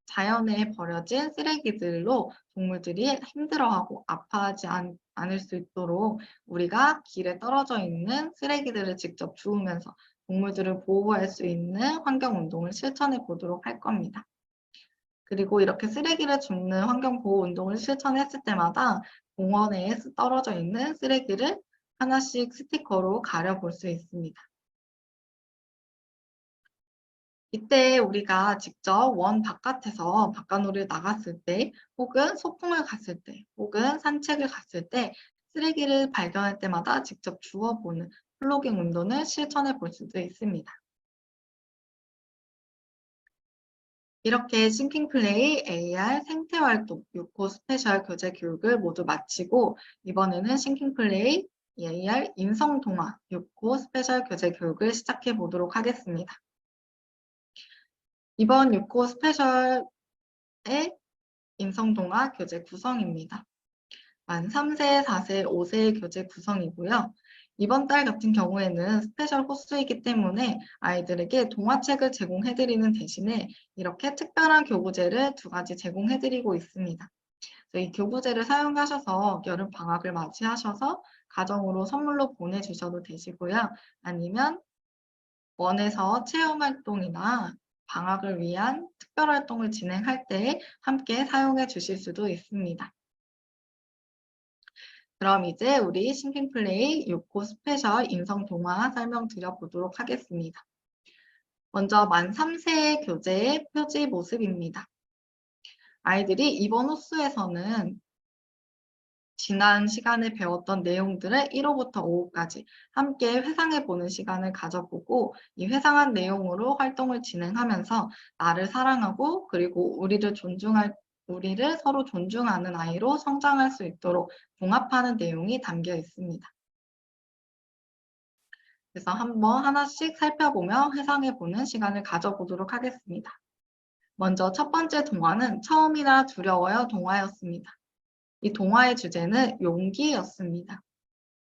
자연에 버려진 쓰레기들로 동물들이 힘들어하고 아파하지 않을 수 있도록 우리가 길에 떨어져 있는 쓰레기들을 직접 주우면서 동물들을 보호할 수 있는 환경운동을 실천해 보도록 할 겁니다. 그리고 이렇게 쓰레기를 줍는 환경보호운동을 실천했을 때마다 공원에 떨어져 있는 쓰레기를 하나씩 스티커로 가려볼 수 있습니다. 이때 우리가 직접 원 바깥에서 바깥놀이를 나갔을 때, 혹은 소풍을 갔을 때, 혹은 산책을 갔을 때 쓰레기를 발견할 때마다 직접 주워보는 플로깅 운동을 실천해 볼 수도 있습니다. 이렇게 싱킹 플레이, AR, 생태활동, 6호 스페셜 교재 교육을 모두 마치고 이번에는 싱킹 플레이, AR, 인성동화, 6호 스페셜 교재 교육을 시작해 보도록 하겠습니다. 이번 6호 스페셜의 인성동화 교재 구성입니다. 만 3세, 4세, 5세의 교재 구성이고요. 이번 달 같은 경우에는 스페셜 호수이기 때문에 아이들에게 동화책을 제공해드리는 대신에 이렇게 특별한 교구제를 2가지 제공해드리고 있습니다. 이 교구제를 사용하셔서 여름 방학을 맞이하셔서 가정으로 선물로 보내주셔도 되시고요. 아니면 원에서 체험활동이나 방학을 위한 특별활동을 진행할 때 함께 사용해 주실 수도 있습니다. 그럼 이제 우리 싱킹플레이 6호 스페셜 인성동화 설명드려 보도록 하겠습니다. 먼저 만 3세의 교재의 표지 모습입니다. 아이들이 이번 호수에서는 지난 시간에 배웠던 내용들을 1호부터 5호까지 함께 회상해보는 시간을 가져보고 이 회상한 내용으로 활동을 진행하면서 나를 사랑하고 그리고 우리를 서로 존중하는 아이로 성장할 수 있도록 봉합하는 내용이 담겨 있습니다. 그래서 한번 하나씩 살펴보며 회상해보는 시간을 가져보도록 하겠습니다. 먼저 첫 번째 동화는 처음이라 두려워요 동화였습니다. 이 동화의 주제는 용기였습니다.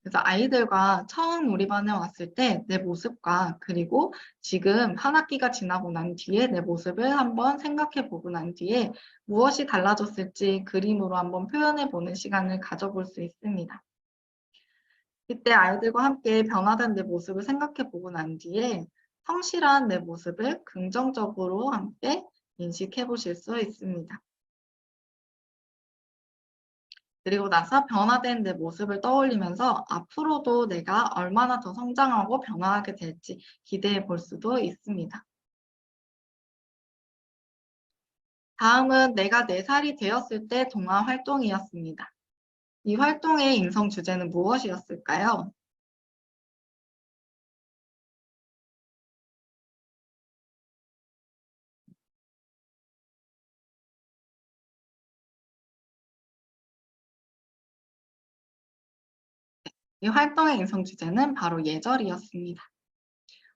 그래서 아이들과 처음 우리 반에 왔을 때 내 모습과 그리고 지금 한 학기가 지나고 난 뒤에 내 모습을 한번 생각해 보고 난 뒤에 무엇이 달라졌을지 그림으로 한번 표현해 보는 시간을 가져볼 수 있습니다. 이때 아이들과 함께 변화된 내 모습을 생각해 보고 난 뒤에 성실한 내 모습을 긍정적으로 함께 인식해 보실 수 있습니다. 그리고 나서 변화된 내 모습을 떠올리면서 앞으로도 내가 얼마나 더 성장하고 변화하게 될지 기대해 볼 수도 있습니다. 다음은 내가 4살이 되었을 때 동화 활동이었습니다. 이 활동의 인성 주제는 무엇이었을까요? 이 활동의 인성 주제는 바로 예절이었습니다.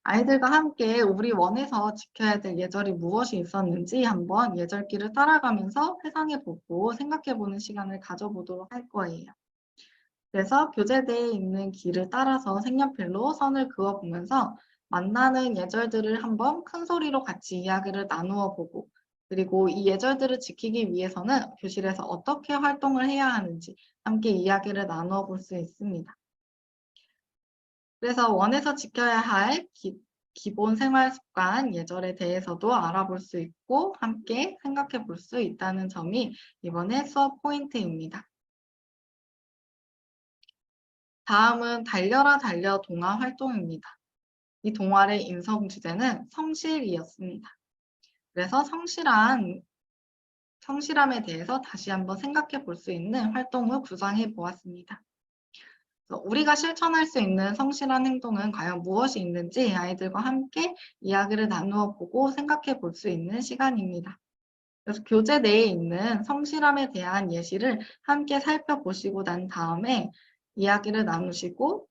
아이들과 함께 우리 원에서 지켜야 될 예절이 무엇이 있었는지 한번 예절기를 따라가면서 회상해보고 생각해보는 시간을 가져보도록 할 거예요. 그래서 교재대에 있는 길을 따라서 색연필로 선을 그어보면서 만나는 예절들을 한번 큰 소리로 같이 이야기를 나누어 보고 그리고 이 예절들을 지키기 위해서는 교실에서 어떻게 활동을 해야 하는지 함께 이야기를 나누어 볼 수 있습니다. 그래서 원에서 지켜야 할 기본 생활 습관 예절에 대해서도 알아볼 수 있고 함께 생각해 볼 수 있다는 점이 이번에 수업 포인트입니다. 다음은 달려라 달려 동화 활동입니다. 이 동화의 인성 주제는 성실이었습니다. 그래서 성실함에 대해서 다시 한번 생각해 볼 수 있는 활동을 구성해 보았습니다. 우리가 실천할 수 있는 성실한 행동은 과연 무엇이 있는지 아이들과 함께 이야기를 나누어 보고 생각해 볼 수 있는 시간입니다. 그래서 교재 내에 있는 성실함에 대한 예시를 함께 살펴보시고 난 다음에 이야기를 나누시고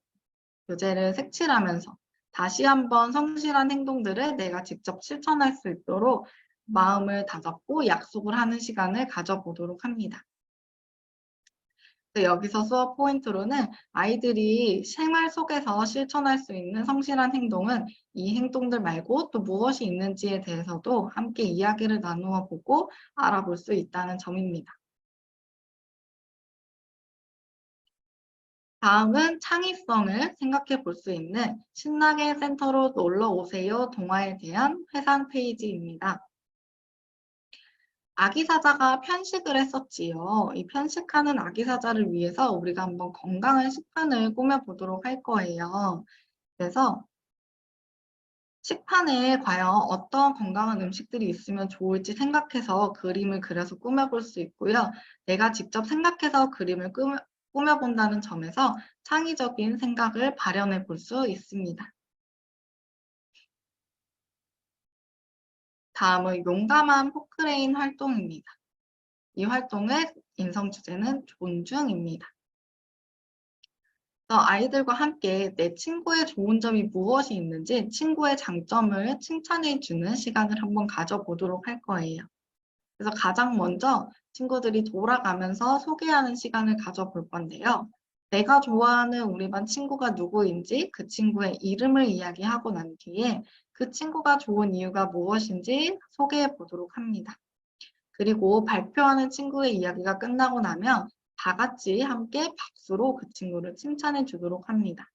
교재를 색칠하면서 다시 한번 성실한 행동들을 내가 직접 실천할 수 있도록 마음을 다잡고 약속을 하는 시간을 가져보도록 합니다. 여기서 수업 포인트로는 아이들이 생활 속에서 실천할 수 있는 성실한 행동은 이 행동들 말고 또 무엇이 있는지에 대해서도 함께 이야기를 나누어 보고 알아볼 수 있다는 점입니다. 다음은 창의성을 생각해 볼 수 있는 신나게 센터로 놀러 오세요 동화에 대한 회상 페이지입니다. 아기 사자가 편식을 했었지요. 이 편식하는 아기 사자를 위해서 우리가 한번 건강한 식판을 꾸며보도록 할 거예요. 그래서 식판에 과연 어떤 건강한 음식들이 있으면 좋을지 생각해서 그림을 그려서 꾸며볼 수 있고요. 내가 직접 생각해서 그림을 꾸며본다는 점에서 창의적인 생각을 발현해 볼 수 있습니다. 다음은 용감한 포크레인 활동입니다. 이 활동의 인성 주제는 존중입니다. 아이들과 함께 내 친구의 좋은 점이 무엇이 있는지 친구의 장점을 칭찬해주는 시간을 한번 가져보도록 할 거예요. 그래서 가장 먼저 친구들이 돌아가면서 소개하는 시간을 가져볼 건데요. 내가 좋아하는 우리 반 친구가 누구인지 그 친구의 이름을 이야기하고 난 뒤에 그 친구가 좋은 이유가 무엇인지 소개해 보도록 합니다. 그리고 발표하는 친구의 이야기가 끝나고 나면 다 같이 함께 박수로 그 친구를 칭찬해 주도록 합니다.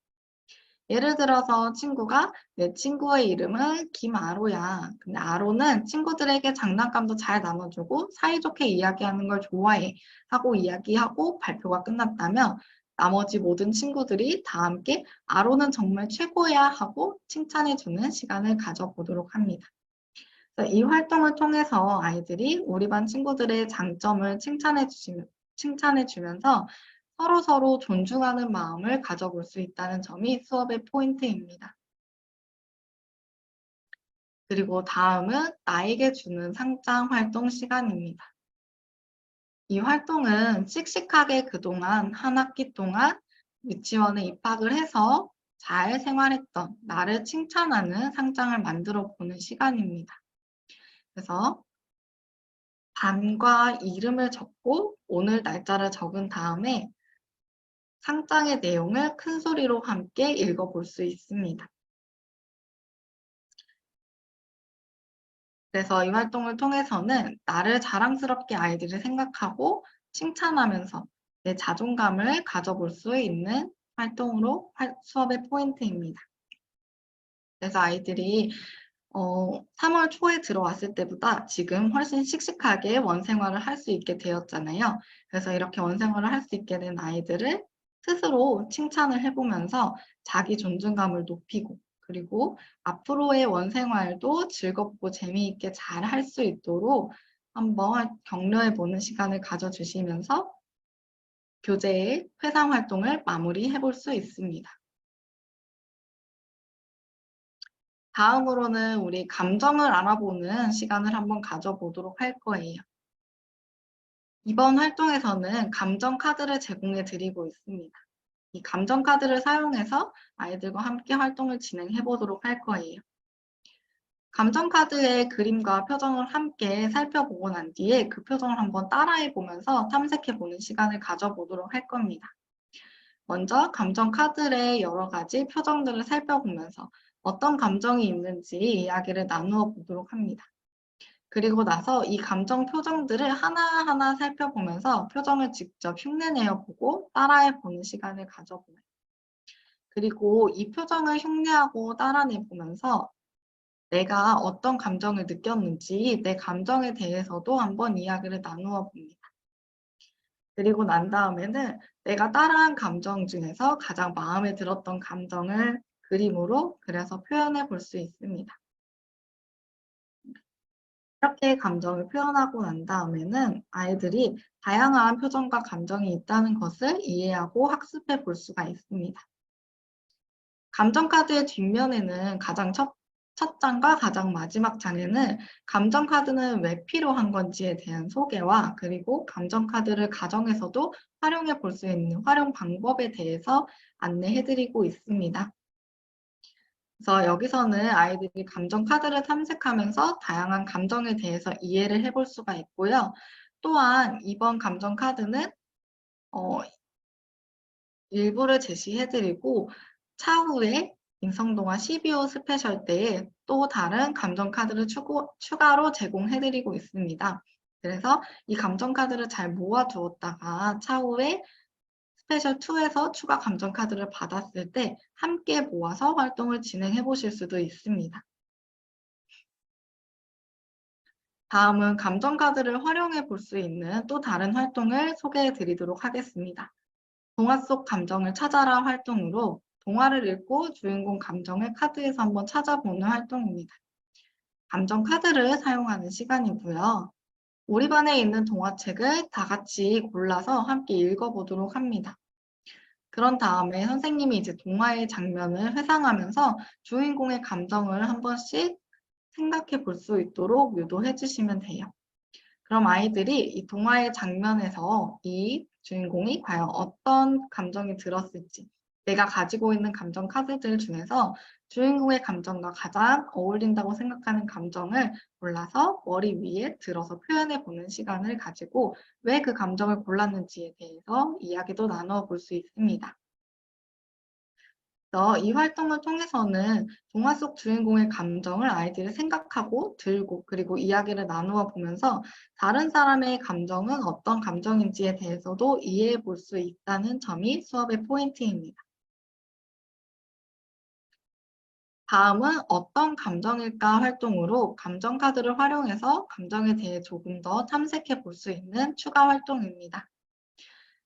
예를 들어서 친구가 내 친구의 이름은 김아로야. 근데 아로는 친구들에게 장난감도 잘 나눠주고 사이좋게 이야기하는 걸 좋아해. 하고 이야기하고 발표가 끝났다면 나머지 모든 친구들이 다 함께 아로는 정말 최고야 하고 칭찬해주는 시간을 가져보도록 합니다. 이 활동을 통해서 아이들이 우리 반 친구들의 장점을 칭찬해주면서 서로서로 존중하는 마음을 가져볼 수 있다는 점이 수업의 포인트입니다. 그리고 다음은 나에게 주는 상장 활동 시간입니다. 이 활동은 씩씩하게 그동안 한 학기 동안 유치원에 입학을 해서 잘 생활했던 나를 칭찬하는 상장을 만들어 보는 시간입니다. 그래서 반과 이름을 적고 오늘 날짜를 적은 다음에 상장의 내용을 큰 소리로 함께 읽어볼 수 있습니다. 그래서 이 활동을 통해서는 나를 자랑스럽게 아이들이 생각하고 칭찬하면서 내 자존감을 가져볼 수 있는 활동으로 수업의 포인트입니다. 그래서 아이들이 3월 초에 들어왔을 때보다 지금 훨씬 씩씩하게 원생활을 할 수 있게 되었잖아요. 그래서 이렇게 원생활을 할 수 있게 된 아이들을 스스로 칭찬을 해보면서 자기 존중감을 높이고 그리고 앞으로의 원생활도 즐겁고 재미있게 잘 할 수 있도록 한번 격려해보는 시간을 가져주시면서 교재의 회상 활동을 마무리해 볼 수 있습니다. 다음으로는 우리 감정을 알아보는 시간을 한번 가져보도록 할 거예요. 이번 활동에서는 감정 카드를 제공해 드리고 있습니다. 이 감정 카드를 사용해서 아이들과 함께 활동을 진행해 보도록 할 거예요. 감정 카드의 그림과 표정을 함께 살펴보고 난 뒤에 그 표정을 한번 따라해 보면서 탐색해 보는 시간을 가져보도록 할 겁니다. 먼저 감정 카드의 여러 가지 표정들을 살펴보면서 어떤 감정이 있는지 이야기를 나누어 보도록 합니다. 그리고 나서 이 감정 표정들을 하나하나 살펴보면서 표정을 직접 흉내내어 보고 따라해 보는 시간을 가져보아요. 그리고 이 표정을 흉내하고 따라내 보면서 내가 어떤 감정을 느꼈는지 내 감정에 대해서도 한번 이야기를 나누어 봅니다. 그리고 난 다음에는 내가 따라한 감정 중에서 가장 마음에 들었던 감정을 그림으로 그려서 표현해 볼 수 있습니다. 이렇게 감정을 표현하고 난 다음에는 아이들이 다양한 표정과 감정이 있다는 것을 이해하고 학습해 볼 수가 있습니다. 감정카드의 뒷면에는 가장 첫 장과 가장 마지막 장에는 감정카드는 왜 필요한 건지에 대한 소개와 그리고 감정카드를 가정에서도 활용해 볼 수 있는 활용 방법에 대해서 안내해 드리고 있습니다. 그래서 여기서는 아이들이 감정 카드를 탐색하면서 다양한 감정에 대해서 이해를 해볼 수가 있고요. 또한 이번 감정 카드는 일부를 제시해드리고 차후에 인성동화 12호 스페셜 때에 또 다른 감정 카드를 추가로 제공해드리고 있습니다. 그래서 이 감정 카드를 잘 모아두었다가 차후에 스페셜 2에서 추가 감정 카드를 받았을 때 함께 모아서 활동을 진행해 보실 수도 있습니다. 다음은 감정 카드를 활용해 볼 수 있는 또 다른 활동을 소개해 드리도록 하겠습니다. 동화 속 감정을 찾아라 활동으로 동화를 읽고 주인공 감정을 카드에서 한번 찾아보는 활동입니다. 감정 카드를 사용하는 시간이고요. 우리 반에 있는 동화책을 다 같이 골라서 함께 읽어보도록 합니다. 그런 다음에 선생님이 이제 동화의 장면을 회상하면서 주인공의 감정을 한 번씩 생각해 볼 수 있도록 유도해 주시면 돼요. 그럼 아이들이 이 동화의 장면에서 이 주인공이 과연 어떤 감정이 들었을지, 내가 가지고 있는 감정 카드들 중에서 주인공의 감정과 가장 어울린다고 생각하는 감정을 골라서 머리 위에 들어서 표현해 보는 시간을 가지고 왜 그 감정을 골랐는지에 대해서 이야기도 나누어 볼 수 있습니다. 이 활동을 통해서는 동화 속 주인공의 감정을 아이들이 생각하고 들고 그리고 이야기를 나누어 보면서 다른 사람의 감정은 어떤 감정인지에 대해서도 이해해 볼 수 있다는 점이 수업의 포인트입니다. 다음은 어떤 감정일까 활동으로 감정 카드를 활용해서 감정에 대해 조금 더 탐색해 볼 수 있는 추가 활동입니다.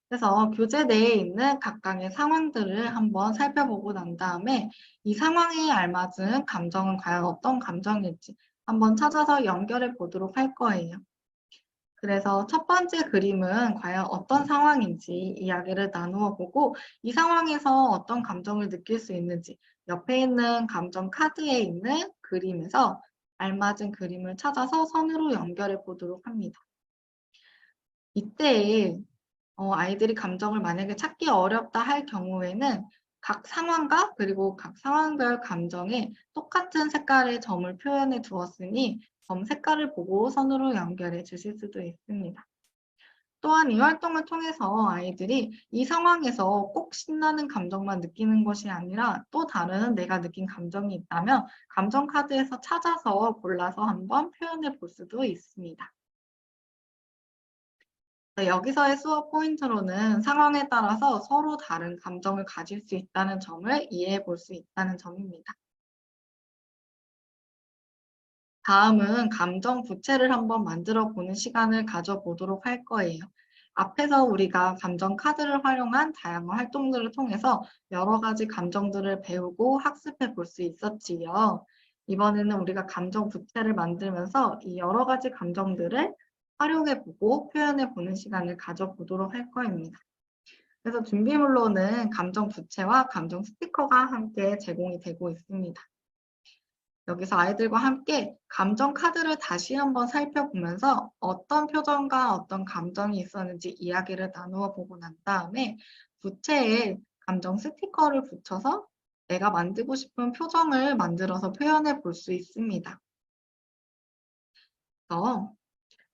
그래서 교재 내에 있는 각각의 상황들을 한번 살펴보고 난 다음에 이 상황에 알맞은 감정은 과연 어떤 감정일지 한번 찾아서 연결해 보도록 할 거예요. 그래서 첫 번째 그림은 과연 어떤 상황인지 이야기를 나누어 보고 이 상황에서 어떤 감정을 느낄 수 있는지 옆에 있는 감정 카드에 있는 그림에서 알맞은 그림을 찾아서 선으로 연결해 보도록 합니다. 이때 아이들이 감정을 만약에 찾기 어렵다 할 경우에는 각 상황과 그리고 각 상황별 감정에 똑같은 색깔의 점을 표현해 두었으니 점 색깔을 보고 선으로 연결해 주실 수도 있습니다. 또한 이 활동을 통해서 아이들이 이 상황에서 꼭 신나는 감정만 느끼는 것이 아니라 또 다른 내가 느낀 감정이 있다면 감정 카드에서 찾아서 골라서 한번 표현해 볼 수도 있습니다. 네, 여기서의 수업 포인트로는 상황에 따라서 서로 다른 감정을 가질 수 있다는 점을 이해해 볼 수 있다는 점입니다. 다음은 감정 부채를 한번 만들어 보는 시간을 가져보도록 할 거예요. 앞에서 우리가 감정 카드를 활용한 다양한 활동들을 통해서 여러 가지 감정들을 배우고 학습해 볼 수 있었지요. 이번에는 우리가 감정 부채를 만들면서 이 여러 가지 감정들을 활용해 보고 표현해 보는 시간을 가져보도록 할 거입니다. 그래서 준비물로는 감정 부채와 감정 스티커가 함께 제공이 되고 있습니다. 여기서 아이들과 함께 감정 카드를 다시 한번 살펴보면서 어떤 표정과 어떤 감정이 있었는지 이야기를 나누어 보고 난 다음에 부채에 감정 스티커를 붙여서 내가 만들고 싶은 표정을 만들어서 표현해 볼 수 있습니다. 그래서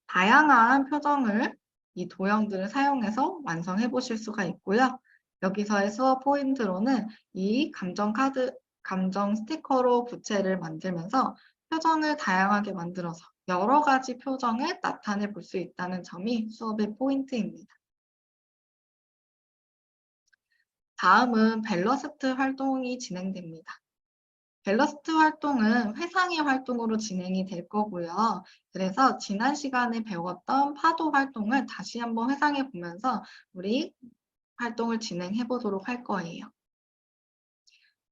다양한 표정을 이 도형들을 사용해서 완성해 보실 수가 있고요. 여기서의 수업 포인트로는 이 감정 스티커로 부채를 만들면서 표정을 다양하게 만들어서 여러 가지 표정을 나타내 볼 수 있다는 점이 수업의 포인트입니다. 다음은 밸러스트 활동이 진행됩니다. 밸러스트 활동은 회상의 활동으로 진행이 될 거고요. 그래서 지난 시간에 배웠던 파도 활동을 다시 한번 회상해 보면서 우리 활동을 진행해 보도록 할 거예요.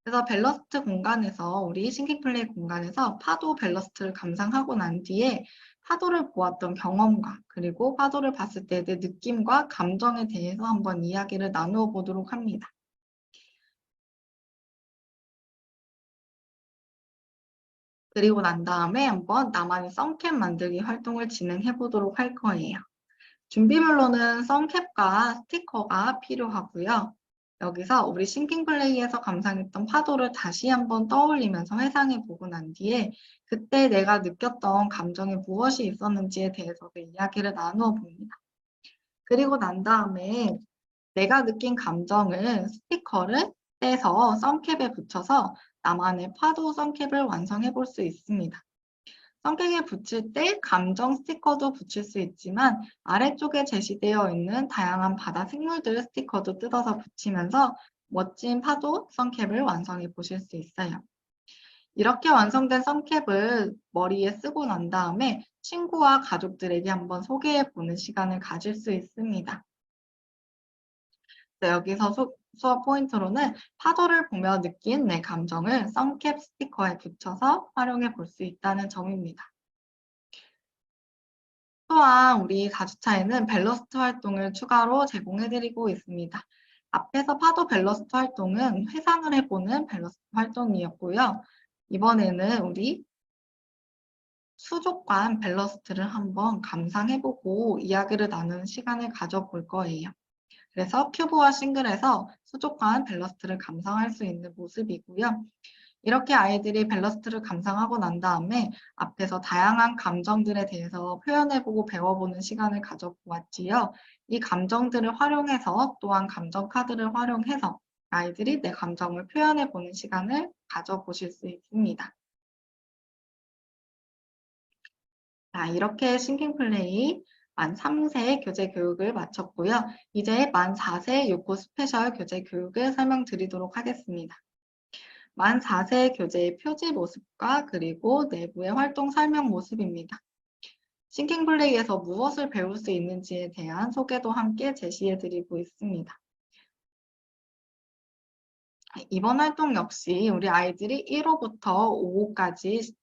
그래서 밸러스트 공간에서 우리 싱킹 플레이 공간에서 파도 밸러스트를 감상하고 난 뒤에 파도를 보았던 경험과 그리고 파도를 봤을 때의 느낌과 감정에 대해서 한번 이야기를 나누어 보도록 합니다. 그리고 난 다음에 한번 나만의 썬캡 만들기 활동을 진행해 보도록 할 거예요. 준비물로는 썬캡과 스티커가 필요하고요. 여기서 우리 싱킹 플레이에서 감상했던 파도를 다시 한번 떠올리면서 회상해 보고 난 뒤에 그때 내가 느꼈던 감정이 무엇이 있었는지에 대해서도 이야기를 나누어 봅니다. 그리고 난 다음에 내가 느낀 감정을 스티커를 떼서 썬캡에 붙여서 나만의 파도 썬캡을 완성해 볼 수 있습니다. 성격에 붙일 때 감정 스티커도 붙일 수 있지만 아래쪽에 제시되어 있는 다양한 바다 생물들 스티커도 뜯어서 붙이면서 멋진 파도 선캡을 완성해 보실 수 있어요. 이렇게 완성된 선캡을 머리에 쓰고 난 다음에 친구와 가족들에게 한번 소개해 보는 시간을 가질 수 있습니다. 여기서 수업 포인트로는 파도를 보며 느낀 내 감정을 선캡 스티커에 붙여서 활용해 볼 수 있다는 점입니다. 또한 우리 4주차에는 밸러스트 활동을 추가로 제공해드리고 있습니다. 앞에서 파도 밸러스트 활동은 회상을 해보는 밸러스트 활동이었고요. 이번에는 우리 수족관 밸러스트를 한번 감상해보고 이야기를 나누는 시간을 가져볼 거예요. 그래서 큐브와 싱글에서 수족관 밸러스트를 감상할 수 있는 모습이고요. 이렇게 아이들이 밸러스트를 감상하고 난 다음에 앞에서 다양한 감정들에 대해서 표현해보고 배워보는 시간을 가져보았지요. 이 감정들을 활용해서 또한 감정 카드를 활용해서 아이들이 내 감정을 표현해보는 시간을 가져보실 수 있습니다. 자, 이렇게 싱킹플레이 만 3세 교재 교육을 마쳤고요. 이제 만 4세 요코 스페셜 교재 교육을 설명드리도록 하겠습니다. 만 4세 교재의 표지 모습과 그리고 내부의 활동 설명 모습입니다. 싱킹플레이에서 무엇을 배울 수 있는지에 대한 소개도 함께 제시해드리고 있습니다. 이번 활동 역시 우리 아이들이 1호부터 5호까지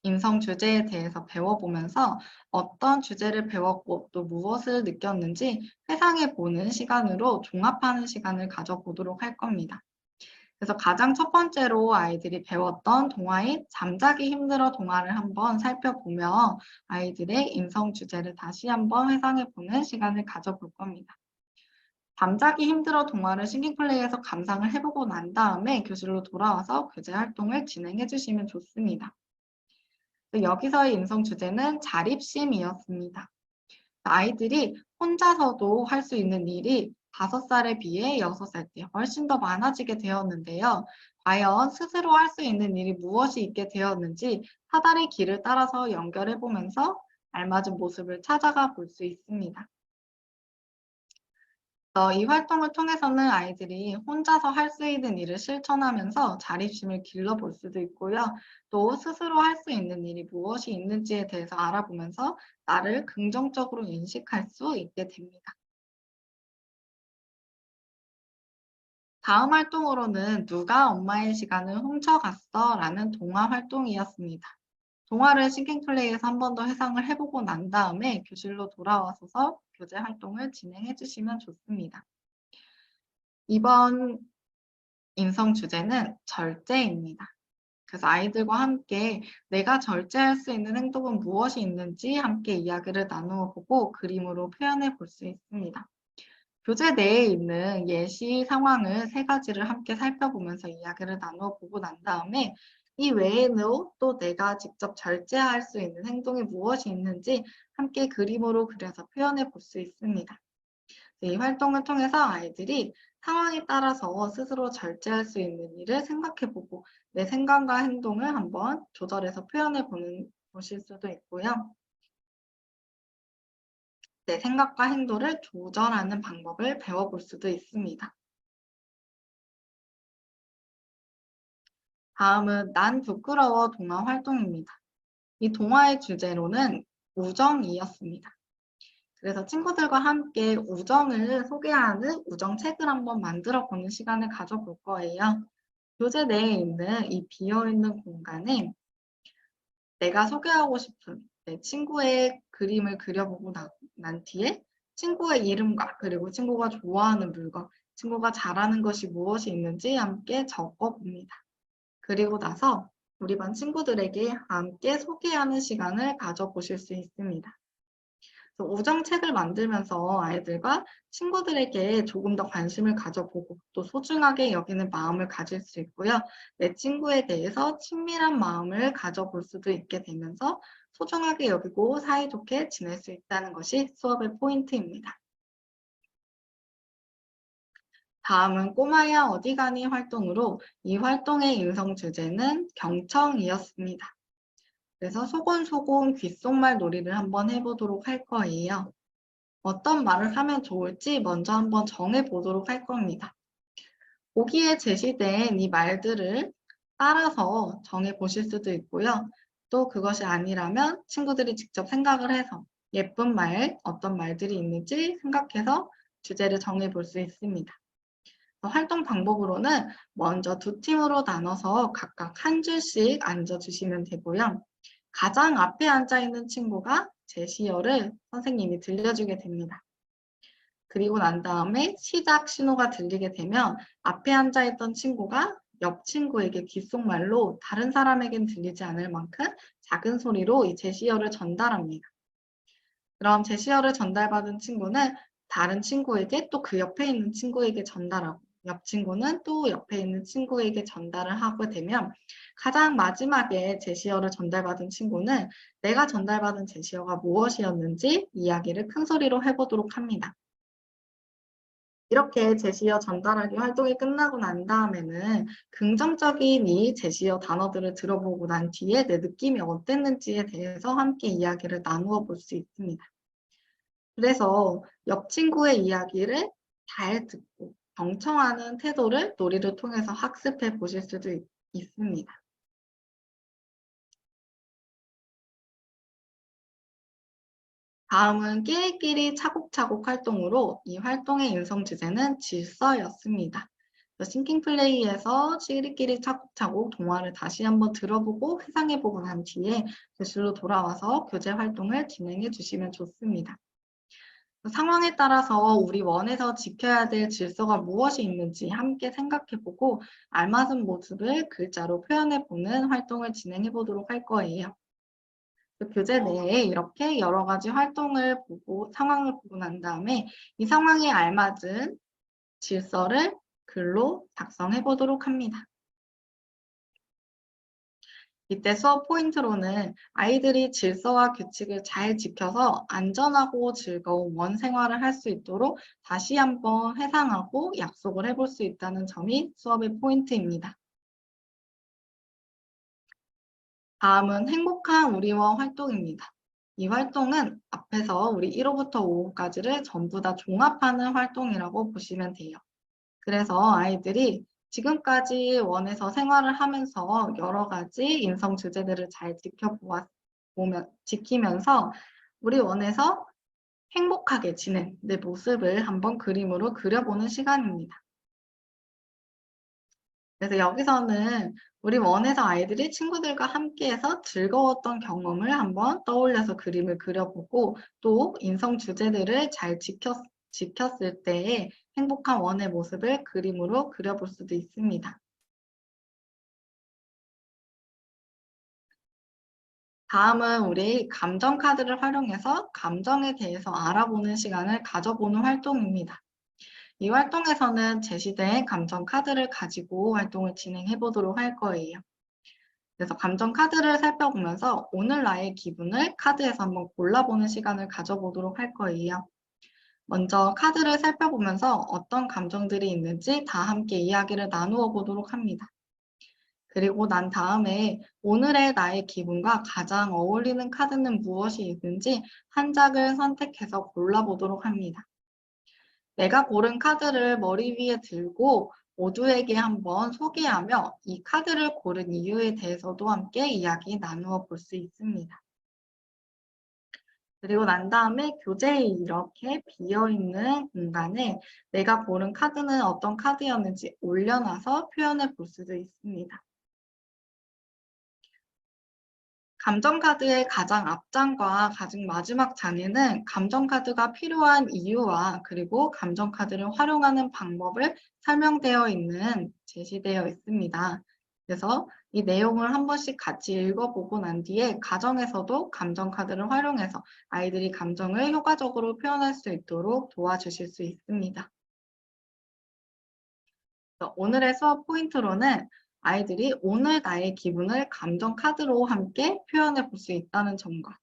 인성 주제에 대해서 배워보면서 어떤 주제를 배웠고 또 무엇을 느꼈는지 회상해보는 시간으로 종합하는 시간을 가져보도록 할 겁니다. 그래서 가장 첫 번째로 아이들이 배웠던 동화인 잠자기 힘들어 동화를 한번 살펴보며 아이들의 인성 주제를 다시 한번 회상해보는 시간을 가져볼 겁니다. 잠자기 힘들어 동화를 싱킹플레이에서 감상을 해보고 난 다음에 교실로 돌아와서 교재 활동을 진행해 주시면 좋습니다. 여기서의 인성 주제는 자립심이었습니다. 아이들이 혼자서도 할 수 있는 일이 5살에 비해 6살 때 훨씬 더 많아지게 되었는데요. 과연 스스로 할 수 있는 일이 무엇이 있게 되었는지 사다리 길을 따라서 연결해 보면서 알맞은 모습을 찾아가 볼 수 있습니다. 이 활동을 통해서는 아이들이 혼자서 할 수 있는 일을 실천하면서 자립심을 길러볼 수도 있고요. 또 스스로 할 수 있는 일이 무엇이 있는지에 대해서 알아보면서 나를 긍정적으로 인식할 수 있게 됩니다. 다음 활동으로는 누가 엄마의 시간을 훔쳐갔어? 라는 동화 활동이었습니다. 동화를 싱킹플레이에서 한 번 더 해상을 해보고 난 다음에 교실로 돌아와서 교재 활동을 진행해 주시면 좋습니다. 이번 인성 주제는 절제입니다. 그래서 아이들과 함께 내가 절제할 수 있는 행동은 무엇이 있는지 함께 이야기를 나누어 보고 그림으로 표현해 볼 수 있습니다. 교재 내에 있는 예시 상황을 3가지를 함께 살펴보면서 이야기를 나누어 보고 난 다음에 이 외에도 또 내가 직접 절제할 수 있는 행동이 무엇이 있는지 함께 그림으로 그려서 표현해 볼 수 있습니다. 이 활동을 통해서 아이들이 상황에 따라서 스스로 절제할 수 있는 일을 생각해보고 내 생각과 행동을 한번 조절해서 표현해 보실 수도 있고요. 내 생각과 행동을 조절하는 방법을 배워볼 수도 있습니다. 다음은 난 부끄러워 동화 활동입니다. 이 동화의 주제로는 우정이었습니다. 그래서 친구들과 함께 우정을 소개하는 우정책을 한번 만들어 보는 시간을 가져볼 거예요. 교재 내에 있는 이 비어있는 공간에 내가 소개하고 싶은 내 친구의 그림을 그려보고 난 뒤에 친구의 이름과 그리고 친구가 좋아하는 물건, 친구가 잘하는 것이 무엇이 있는지 함께 적어봅니다. 그리고 나서 우리 반 친구들에게 함께 소개하는 시간을 가져보실 수 있습니다. 우정책을 만들면서 아이들과 친구들에게 조금 더 관심을 가져보고 또 소중하게 여기는 마음을 가질 수 있고요. 내 친구에 대해서 친밀한 마음을 가져볼 수도 있게 되면서 소중하게 여기고 사이좋게 지낼 수 있다는 것이 수업의 포인트입니다. 다음은 꼬마야 어디 가니 활동으로 이 활동의 인성 주제는 경청이었습니다. 그래서 소곤소곤 귓속말 놀이를 한번 해보도록 할 거예요. 어떤 말을 하면 좋을지 먼저 한번 정해보도록 할 겁니다. 보기에 제시된 이 말들을 따라서 정해보실 수도 있고요. 또 그것이 아니라면 친구들이 직접 생각을 해서 예쁜 말, 어떤 말들이 있는지 생각해서 주제를 정해볼 수 있습니다. 활동 방법으로는 먼저 두 팀으로 나눠서 각각 한 줄씩 앉아주시면 되고요. 가장 앞에 앉아있는 친구가 제시어를 선생님이 들려주게 됩니다. 그리고 난 다음에 시작 신호가 들리게 되면 앞에 앉아있던 친구가 옆 친구에게 귓속말로 다른 사람에겐 들리지 않을 만큼 작은 소리로 이 제시어를 전달합니다. 그럼 제시어를 전달받은 친구는 다른 친구에게 또 그 옆에 있는 친구에게 전달하고 옆 친구는 또 옆에 있는 친구에게 전달을 하게 되면 가장 마지막에 제시어를 전달받은 친구는 내가 전달받은 제시어가 무엇이었는지 이야기를 큰 소리로 해보도록 합니다. 이렇게 제시어 전달하기 활동이 끝나고 난 다음에는 긍정적인 이 제시어 단어들을 들어보고 난 뒤에 내 느낌이 어땠는지에 대해서 함께 이야기를 나누어 볼 수 있습니다. 그래서 옆 친구의 이야기를 잘 듣고 경청하는 태도를 놀이를 통해서 학습해 보실 수도 있습니다. 다음은 끼리끼리 차곡차곡 활동으로 이 활동의 인성 주제는 질서였습니다. 싱킹 플레이에서 끼리끼리 차곡차곡 동화를 다시 한번 들어보고 회상해보고 난 뒤에 교실로 돌아와서 교재 활동을 진행해 주시면 좋습니다. 상황에 따라서 우리 원에서 지켜야 될 질서가 무엇이 있는지 함께 생각해보고 알맞은 모습을 글자로 표현해보는 활동을 진행해보도록 할 거예요. 교재 내에 이렇게 여러 가지 활동을 보고 상황을 보고 난 다음에 이 상황에 알맞은 질서를 글로 작성해 보도록 합니다. 이때 수업 포인트로는 아이들이 질서와 규칙을 잘 지켜서 안전하고 즐거운 원 생활을 할 수 있도록 다시 한번 회상하고 약속을 해볼 수 있다는 점이 수업의 포인트입니다. 다음은 행복한 우리원 활동입니다. 이 활동은 앞에서 우리 1호부터 5호까지를 전부 다 종합하는 활동이라고 보시면 돼요. 그래서 아이들이 지금까지 원에서 생활을 하면서 여러 가지 인성 주제들을 잘 지키면서 우리 원에서 행복하게 지낸 내 모습을 한번 그림으로 그려보는 시간입니다. 그래서 여기서는 우리 원에서 아이들이 친구들과 함께해서 즐거웠던 경험을 한번 떠올려서 그림을 그려보고 또 인성 주제들을 잘 지켰을 때의 행복한 원의 모습을 그림으로 그려볼 수도 있습니다. 다음은 우리 감정 카드를 활용해서 감정에 대해서 알아보는 시간을 가져보는 활동입니다. 이 활동에서는 제시된 감정 카드를 가지고 활동을 진행해 보도록 할 거예요. 그래서 감정 카드를 살펴보면서 오늘 나의 기분을 카드에서 한번 골라보는 시간을 가져보도록 할 거예요. 먼저 카드를 살펴보면서 어떤 감정들이 있는지 다 함께 이야기를 나누어 보도록 합니다. 그리고 난 다음에 오늘의 나의 기분과 가장 어울리는 카드는 무엇이 있는지 한 장을 선택해서 골라보도록 합니다. 내가 고른 카드를 머리 위에 들고 모두에게 한번 소개하며 이 카드를 고른 이유에 대해서도 함께 이야기 나누어 볼 수 있습니다. 그리고 난 다음에 교재에 이렇게 비어있는 공간에 내가 고른 카드는 어떤 카드였는지 올려놔서 표현해 볼 수도 있습니다. 감정카드의 가장 앞장과 가장 마지막 장에는 감정카드가 필요한 이유와 그리고 감정카드를 활용하는 방법을 제시되어 있습니다. 그래서 이 내용을 한 번씩 같이 읽어보고 난 뒤에 가정에서도 감정카드를 활용해서 아이들이 감정을 효과적으로 표현할 수 있도록 도와주실 수 있습니다. 오늘의 수업 포인트로는 아이들이 오늘 나의 기분을 감정 카드로 함께 표현해 볼 수 있다는 점과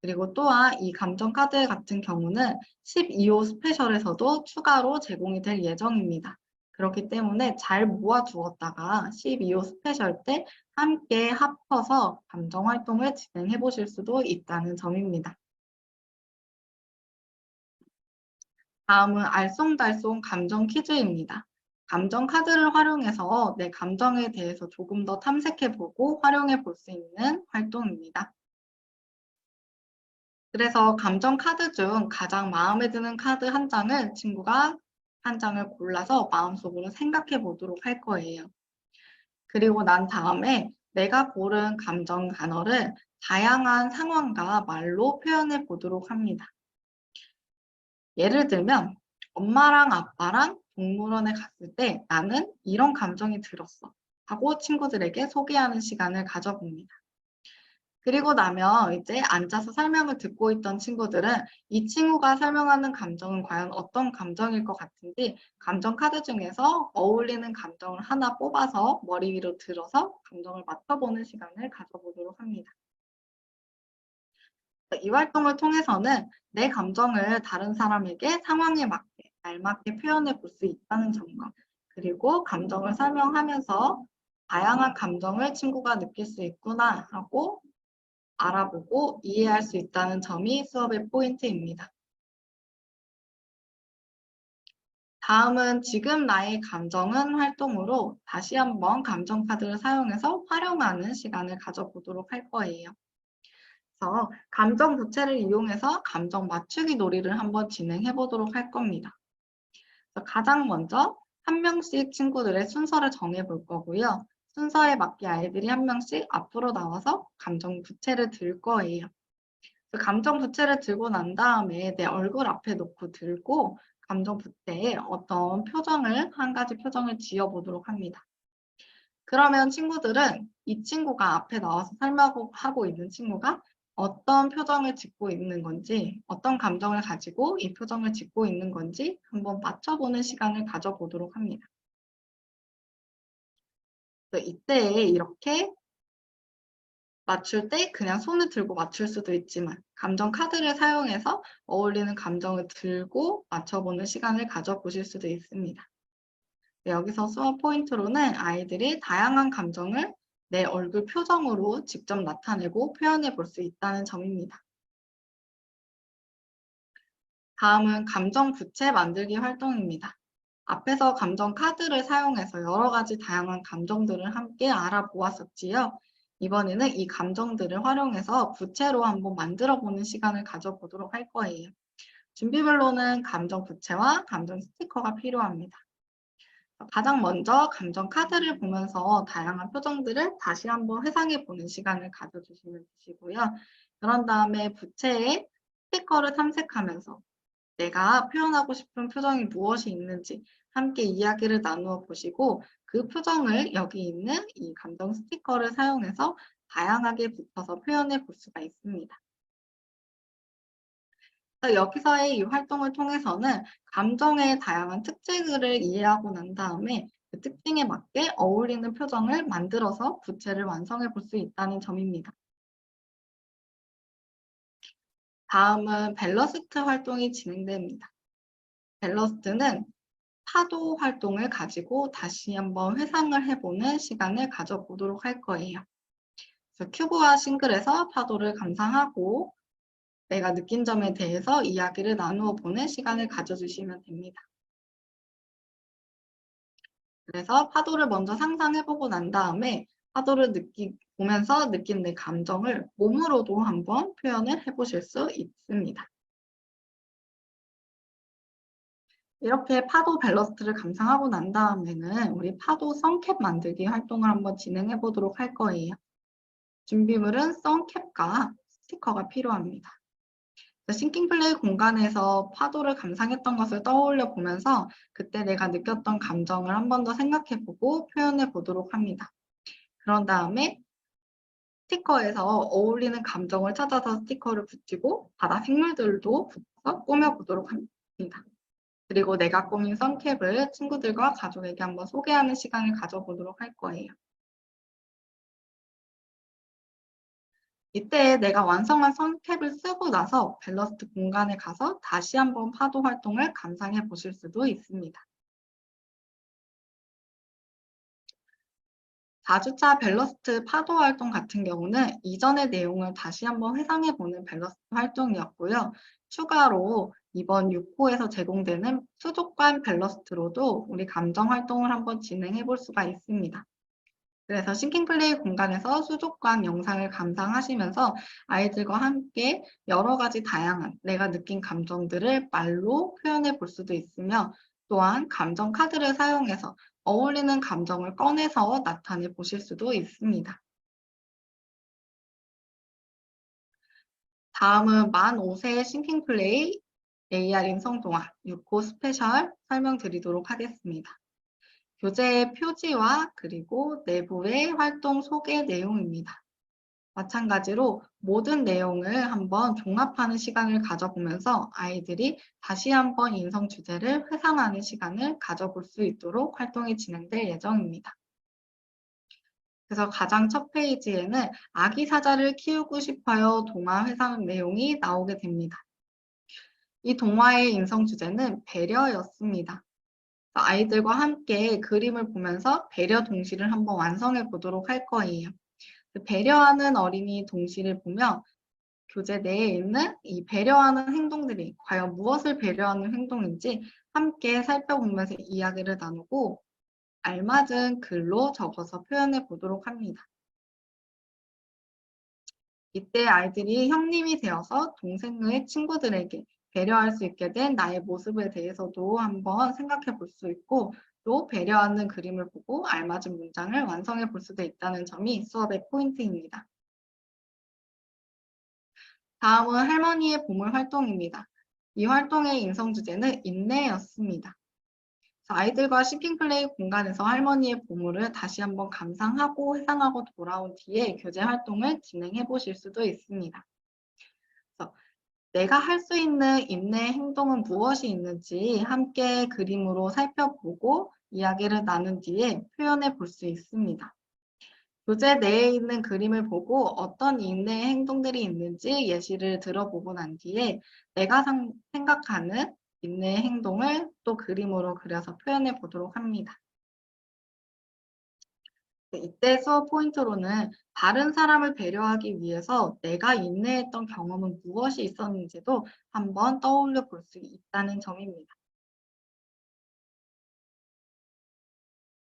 그리고 또한 이 감정 카드 같은 경우는 12호 스페셜에서도 추가로 제공이 될 예정입니다. 그렇기 때문에 잘 모아두었다가 12호 스페셜 때 함께 합쳐서 감정 활동을 진행해 보실 수도 있다는 점입니다. 다음은 알쏭달쏭 감정 퀴즈입니다. 감정 카드를 활용해서 내 감정에 대해서 조금 더 탐색해보고 활용해 볼 수 있는 활동입니다. 그래서 감정 카드 중 가장 마음에 드는 카드 한 장을 친구가 한 장을 골라서 마음속으로 생각해 보도록 할 거예요. 그리고 난 다음에 내가 고른 감정 단어를 다양한 상황과 말로 표현해 보도록 합니다. 예를 들면 엄마랑 아빠랑 동물원에 갔을 때 나는 이런 감정이 들었어 하고 친구들에게 소개하는 시간을 가져봅니다. 그리고 나면 이제 앉아서 설명을 듣고 있던 친구들은 이 친구가 설명하는 감정은 과연 어떤 감정일 것 같은지 감정 카드 중에서 어울리는 감정을 하나 뽑아서 머리 위로 들어서 감정을 맞춰보는 시간을 가져보도록 합니다. 이 활동을 통해서는 내 감정을 다른 사람에게 상황에 맞게, 알맞게 표현해 볼 수 있다는 점과 그리고 감정을 설명하면서 다양한 감정을 친구가 느낄 수 있구나 하고 알아보고 이해할 수 있다는 점이 수업의 포인트입니다. 다음은 지금 나의 감정은 활동으로 다시 한번 감정 카드를 사용해서 활용하는 시간을 가져보도록 할 거예요. 그래서 감정 부채를 이용해서 감정 맞추기 놀이를 한번 진행해 보도록 할 겁니다. 가장 먼저 한 명씩 친구들의 순서를 정해 볼 거고요. 순서에 맞게 아이들이 한 명씩 앞으로 나와서 감정 부채를 들 거예요. 감정 부채를 들고 난 다음에 내 얼굴 앞에 놓고 들고 감정 부채에 어떤 표정을, 한 가지 표정을 지어 보도록 합니다. 그러면 친구들은 이 친구가 앞에 나와서 설명하고 있는 친구가 어떤 표정을 짓고 있는 건지, 어떤 감정을 가지고 이 표정을 짓고 있는 건지 한번 맞춰보는 시간을 가져보도록 합니다. 이때 이렇게 맞출 때 그냥 손을 들고 맞출 수도 있지만 감정 카드를 사용해서 어울리는 감정을 들고 맞춰보는 시간을 가져보실 수도 있습니다. 여기서 수업 포인트로는 아이들이 다양한 감정을 내 얼굴 표정으로 직접 나타내고 표현해 볼 수 있다는 점입니다. 다음은 감정 부채 만들기 활동입니다. 앞에서 감정 카드를 사용해서 여러 가지 다양한 감정들을 함께 알아보았었지요. 이번에는 이 감정들을 활용해서 부채로 한번 만들어 보는 시간을 가져보도록 할 거예요. 준비물로는 감정 부채와 감정 스티커가 필요합니다. 가장 먼저 감정 카드를 보면서 다양한 표정들을 다시 한번 회상해 보는 시간을 가져주시면 되시고요. 그런 다음에 부채에 스티커를 탐색하면서 내가 표현하고 싶은 표정이 무엇이 있는지 함께 이야기를 나누어 보시고 그 표정을 여기 있는 이 감정 스티커를 사용해서 다양하게 붙여서 표현해 볼 수가 있습니다. 여기서의 이 활동을 통해서는 감정의 다양한 특징을 이해하고 난 다음에 그 특징에 맞게 어울리는 표정을 만들어서 부채를 완성해 볼 수 있다는 점입니다. 다음은 밸러스트 활동이 진행됩니다. 밸러스트는 파도 활동을 가지고 다시 한번 회상을 해보는 시간을 가져보도록 할 거예요. 그래서 큐브와 싱글에서 파도를 감상하고 내가 느낀 점에 대해서 이야기를 나누어 보는 시간을 가져주시면 됩니다. 그래서 파도를 먼저 상상해보고 난 다음에 파도를 보면서 느낀 내 감정을 몸으로도 한번 표현을 해보실 수 있습니다. 이렇게 파도 밸러스트를 감상하고 난 다음에는 우리 파도 선캡 만들기 활동을 한번 진행해 보도록 할 거예요. 준비물은 선캡과 스티커가 필요합니다. 싱킹플레이 공간에서 파도를 감상했던 것을 떠올려 보면서 그때 내가 느꼈던 감정을 한 번 더 생각해 보고 표현해 보도록 합니다. 그런 다음에 스티커에서 어울리는 감정을 찾아서 스티커를 붙이고 바다 생물들도 붙여서 꾸며 보도록 합니다. 그리고 내가 꾸민 선캡을 친구들과 가족에게 한번 소개하는 시간을 가져보도록 할 거예요. 이때 내가 완성한 선캡을 쓰고 나서 밸러스트 공간에 가서 다시 한번 파도 활동을 감상해 보실 수도 있습니다. 4주차 밸러스트 파도 활동 같은 경우는 이전의 내용을 다시 한번 회상해보는 밸러스트 활동이었고요. 추가로 이번 6호에서 제공되는 수족관 밸러스트로도 우리 감정 활동을 한번 진행해 볼 수가 있습니다. 그래서 싱킹 플레이 공간에서 수족관 영상을 감상하시면서 아이들과 함께 여러 가지 다양한 내가 느낀 감정들을 말로 표현해 볼 수도 있으며, 또한 감정 카드를 사용해서 어울리는 감정을 꺼내서 나타내 보실 수도 있습니다. 다음은 만 5세 싱킹 플레이 AR 인성 동화 6호 스페셜 설명드리도록 하겠습니다. 교재의 표지와 그리고 내부의 활동 소개 내용입니다. 마찬가지로 모든 내용을 한번 종합하는 시간을 가져보면서 아이들이 다시 한번 인성 주제를 회상하는 시간을 가져볼 수 있도록 활동이 진행될 예정입니다. 그래서 가장 첫 페이지에는 아기 사자를 키우고 싶어요 동화 회상 내용이 나오게 됩니다. 이 동화의 인성 주제는 배려였습니다. 아이들과 함께 그림을 보면서 배려 동시를 한번 완성해 보도록 할 거예요. 배려하는 어린이 동시를 보며 교재 내에 있는 이 배려하는 행동들이 과연 무엇을 배려하는 행동인지 함께 살펴보면서 이야기를 나누고 알맞은 글로 적어서 표현해 보도록 합니다. 이때 아이들이 형님이 되어서 동생의 친구들에게 배려할 수 있게 된 나의 모습에 대해서도 한번 생각해 볼 수 있고, 또 배려하는 그림을 보고 알맞은 문장을 완성해 볼 수도 있다는 점이 수업의 포인트입니다. 다음은 할머니의 보물 활동입니다. 이 활동의 인성 주제는 인내였습니다. 아이들과 싱킹플레이 공간에서 할머니의 보물을 다시 한번 감상하고 회상하고 돌아온 뒤에 교재 활동을 진행해 보실 수도 있습니다. 그래서 내가 할 수 있는 인내 행동은 무엇이 있는지 함께 그림으로 살펴보고 이야기를 나눈 뒤에 표현해 볼 수 있습니다. 교재 내에 있는 그림을 보고 어떤 인내 행동들이 있는지 예시를 들어보고 난 뒤에 내가 생각하는 인내 행동을 또 그림으로 그려서 표현해 보도록 합니다. 이때 수업 포인트로는 다른 사람을 배려하기 위해서 내가 인내했던 경험은 무엇이 있었는지도 한번 떠올려 볼 수 있다는 점입니다.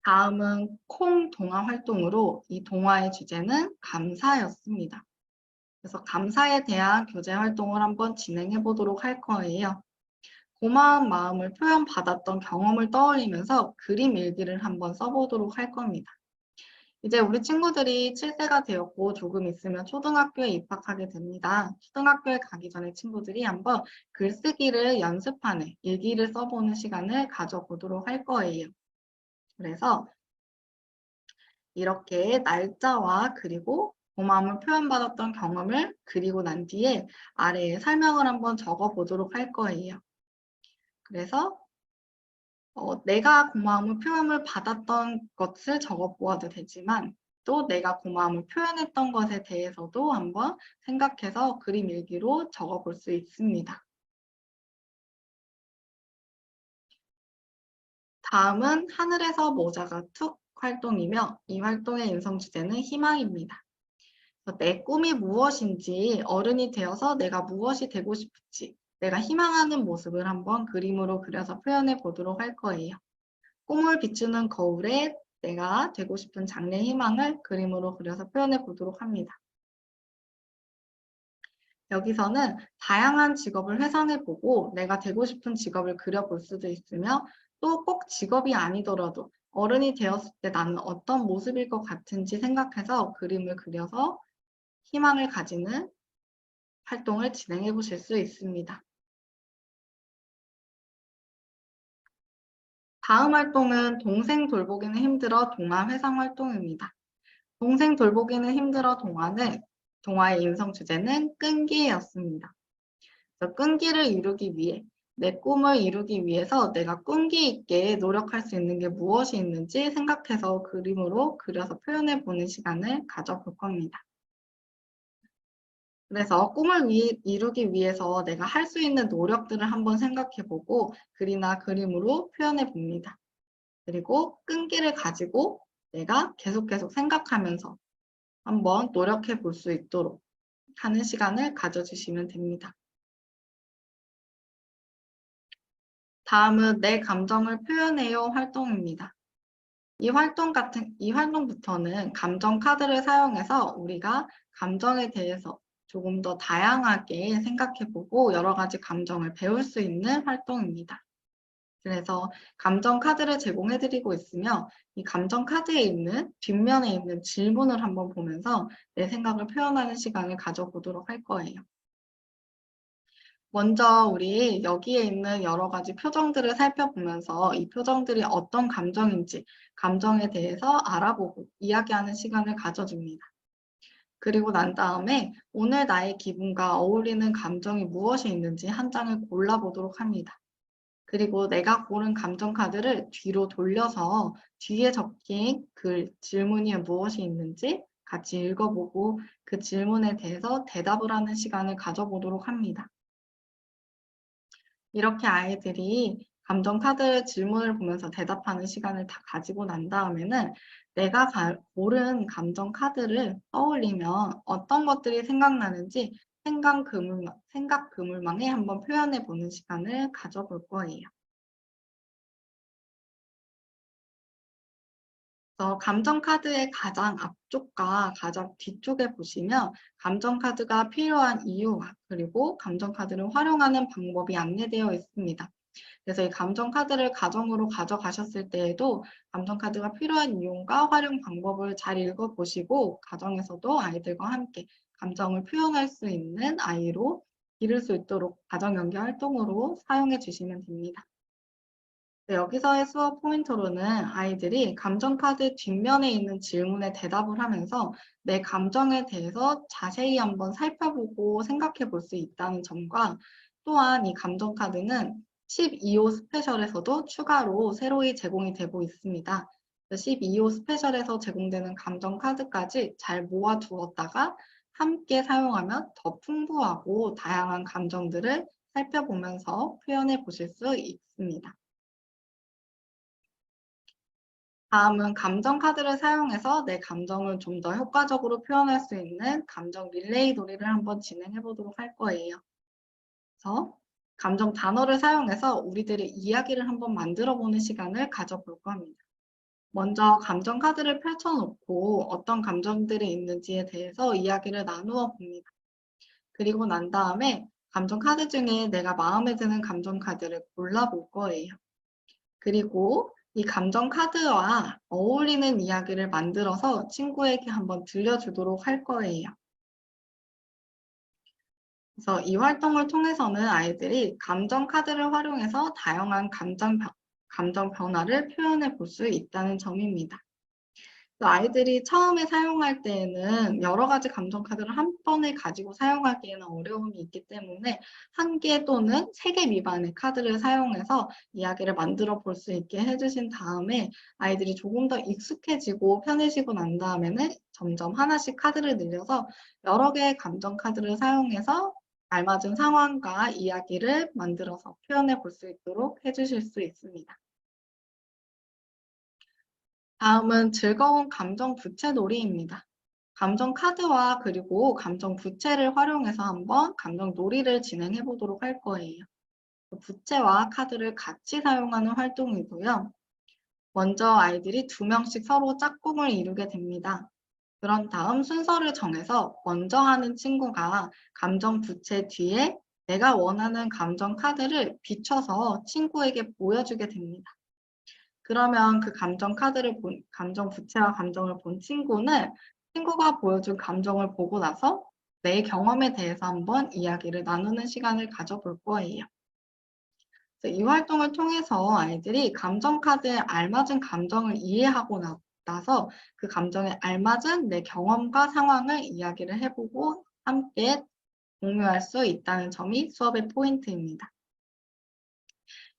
다음은 콩 동화 활동으로 이 동화의 주제는 감사였습니다. 그래서 감사에 대한 교재 활동을 한번 진행해 보도록 할 거예요. 고마운 마음을 표현받았던 경험을 떠올리면서 그림 일기를 한번 써보도록 할 겁니다. 이제 우리 친구들이 7세가 되었고 조금 있으면 초등학교에 입학하게 됩니다. 초등학교에 가기 전에 친구들이 한번 글쓰기를 연습하는 일기를 써보는 시간을 가져보도록 할 거예요. 그래서 이렇게 날짜와 그리고 고마움을 표현받았던 경험을 그리고 난 뒤에 아래에 설명을 한번 적어보도록 할 거예요. 그래서 내가 고마움을 표현을 받았던 것을 적어보아도 되지만 또 내가 고마움을 표현했던 것에 대해서도 한번 생각해서 그림 일기로 적어볼 수 있습니다. 다음은 하늘에서 모자가 툭 활동이며 이 활동의 인성 주제는 희망입니다. 내 꿈이 무엇인지, 어른이 되어서 내가 무엇이 되고 싶을지, 내가 희망하는 모습을 한번 그림으로 그려서 표현해 보도록 할 거예요. 꿈을 비추는 거울에 내가 되고 싶은 장래 희망을 그림으로 그려서 표현해 보도록 합니다. 여기서는 다양한 직업을 회상해 보고 내가 되고 싶은 직업을 그려볼 수도 있으며, 또 꼭 직업이 아니더라도 어른이 되었을 때 나는 어떤 모습일 것 같은지 생각해서 그림을 그려서 희망을 가지는 활동을 진행해 보실 수 있습니다. 다음 활동은 동생 돌보기는 힘들어 동화 회상 활동입니다. 동생 돌보기는 힘들어 동화의 인성 주제는 끈기였습니다. 끈기를 이루기 위해 내 꿈을 이루기 위해서 내가 끈기 있게 노력할 수 있는 게 무엇이 있는지 생각해서 그림으로 그려서 표현해 보는 시간을 가져볼 겁니다. 그래서 꿈을 이루기 위해서 내가 할 수 있는 노력들을 한번 생각해 보고 글이나 그림으로 표현해 봅니다. 그리고 끈기를 가지고 내가 계속 생각하면서 한번 노력해 볼 수 있도록 하는 시간을 가져주시면 됩니다. 다음은 내 감정을 표현해요 활동입니다. 이 활동부터는 감정 카드를 사용해서 우리가 감정에 대해서 조금 더 다양하게 생각해보고 여러 가지 감정을 배울 수 있는 활동입니다. 그래서 감정 카드를 제공해드리고 있으며 이 감정 카드에 있는 뒷면에 있는 질문을 한번 보면서 내 생각을 표현하는 시간을 가져보도록 할 거예요. 먼저 우리 여기에 있는 여러 가지 표정들을 살펴보면서 이 표정들이 어떤 감정인지 감정에 대해서 알아보고 이야기하는 시간을 가져줍니다. 그리고 난 다음에 오늘 나의 기분과 어울리는 감정이 무엇이 있는지 한 장을 골라보도록 합니다. 그리고 내가 고른 감정 카드를 뒤로 돌려서 뒤에 적힌 글, 질문이 무엇이 있는지 같이 읽어보고 그 질문에 대해서 대답을 하는 시간을 가져보도록 합니다. 이렇게 아이들이 감정 카드 질문을 보면서 대답하는 시간을 다 가지고 난 다음에는 내가 고른 감정 카드를 떠올리면 어떤 것들이 생각나는지 생각 그물망에 한번 표현해 보는 시간을 가져볼 거예요. 감정 카드의 가장 앞쪽과 가장 뒤쪽에 보시면 감정 카드가 필요한 이유와 그리고 감정 카드를 활용하는 방법이 안내되어 있습니다. 그래서 이 감정 카드를 가정으로 가져가셨을 때에도 감정 카드가 필요한 이유와 활용 방법을 잘 읽어보시고 가정에서도 아이들과 함께 감정을 표현할 수 있는 아이로 기를 수 있도록 가정 연계 활동으로 사용해 주시면 됩니다. 여기서의 수업 포인트로는 아이들이 감정카드 뒷면에 있는 질문에 대답을 하면서 내 감정에 대해서 자세히 한번 살펴보고 생각해 볼 수 있다는 점과 또한 이 감정카드는 12호 스페셜에서도 추가로 새로이 제공이 되고 있습니다. 12호 스페셜에서 제공되는 감정카드까지 잘 모아두었다가 함께 사용하면 더 풍부하고 다양한 감정들을 살펴보면서 표현해 보실 수 있습니다. 다음은 감정 카드를 사용해서 내 감정을 좀 더 효과적으로 표현할 수 있는 감정 릴레이 놀이를 한번 진행해 보도록 할 거예요. 그래서 감정 단어를 사용해서 우리들의 이야기를 한번 만들어 보는 시간을 가져볼 겁니다. 먼저 감정 카드를 펼쳐놓고 어떤 감정들이 있는지에 대해서 이야기를 나누어 봅니다. 그리고 난 다음에 감정 카드 중에 내가 마음에 드는 감정 카드를 골라볼 거예요. 그리고 이 감정 카드와 어울리는 이야기를 만들어서 친구에게 한번 들려주도록 할 거예요. 그래서 이 활동을 통해서는 아이들이 감정 카드를 활용해서 다양한 감정 변화를 표현해 볼 수 있다는 점입니다. 아이들이 처음에 사용할 때에는 여러 가지 감정 카드를 한 번에 가지고 사용하기에는 어려움이 있기 때문에 1개 또는 3개 미만의 카드를 사용해서 이야기를 만들어 볼 수 있게 해주신 다음에 아이들이 조금 더 익숙해지고 편해지고 난 다음에는 점점 하나씩 카드를 늘려서 여러 개의 감정 카드를 사용해서 알맞은 상황과 이야기를 만들어서 표현해 볼 수 있도록 해주실 수 있습니다. 다음은 즐거운 감정 부채 놀이입니다. 감정 카드와 그리고 감정 부채를 활용해서 한번 감정 놀이를 진행해 보도록 할 거예요. 부채와 카드를 같이 사용하는 활동이고요. 먼저 아이들이 2명씩 서로 짝꿍을 이루게 됩니다. 그런 다음 순서를 정해서 먼저 하는 친구가 감정 부채 뒤에 내가 원하는 감정 카드를 비춰서 친구에게 보여주게 됩니다. 그러면 그 감정 부채와 감정을 본 친구는 친구가 보여준 감정을 보고 나서 내 경험에 대해서 한번 이야기를 나누는 시간을 가져볼 거예요. 이 활동을 통해서 아이들이 감정 카드에 알맞은 감정을 이해하고 나서 그 감정에 알맞은 내 경험과 상황을 이야기를 해보고 함께 공유할 수 있다는 점이 수업의 포인트입니다.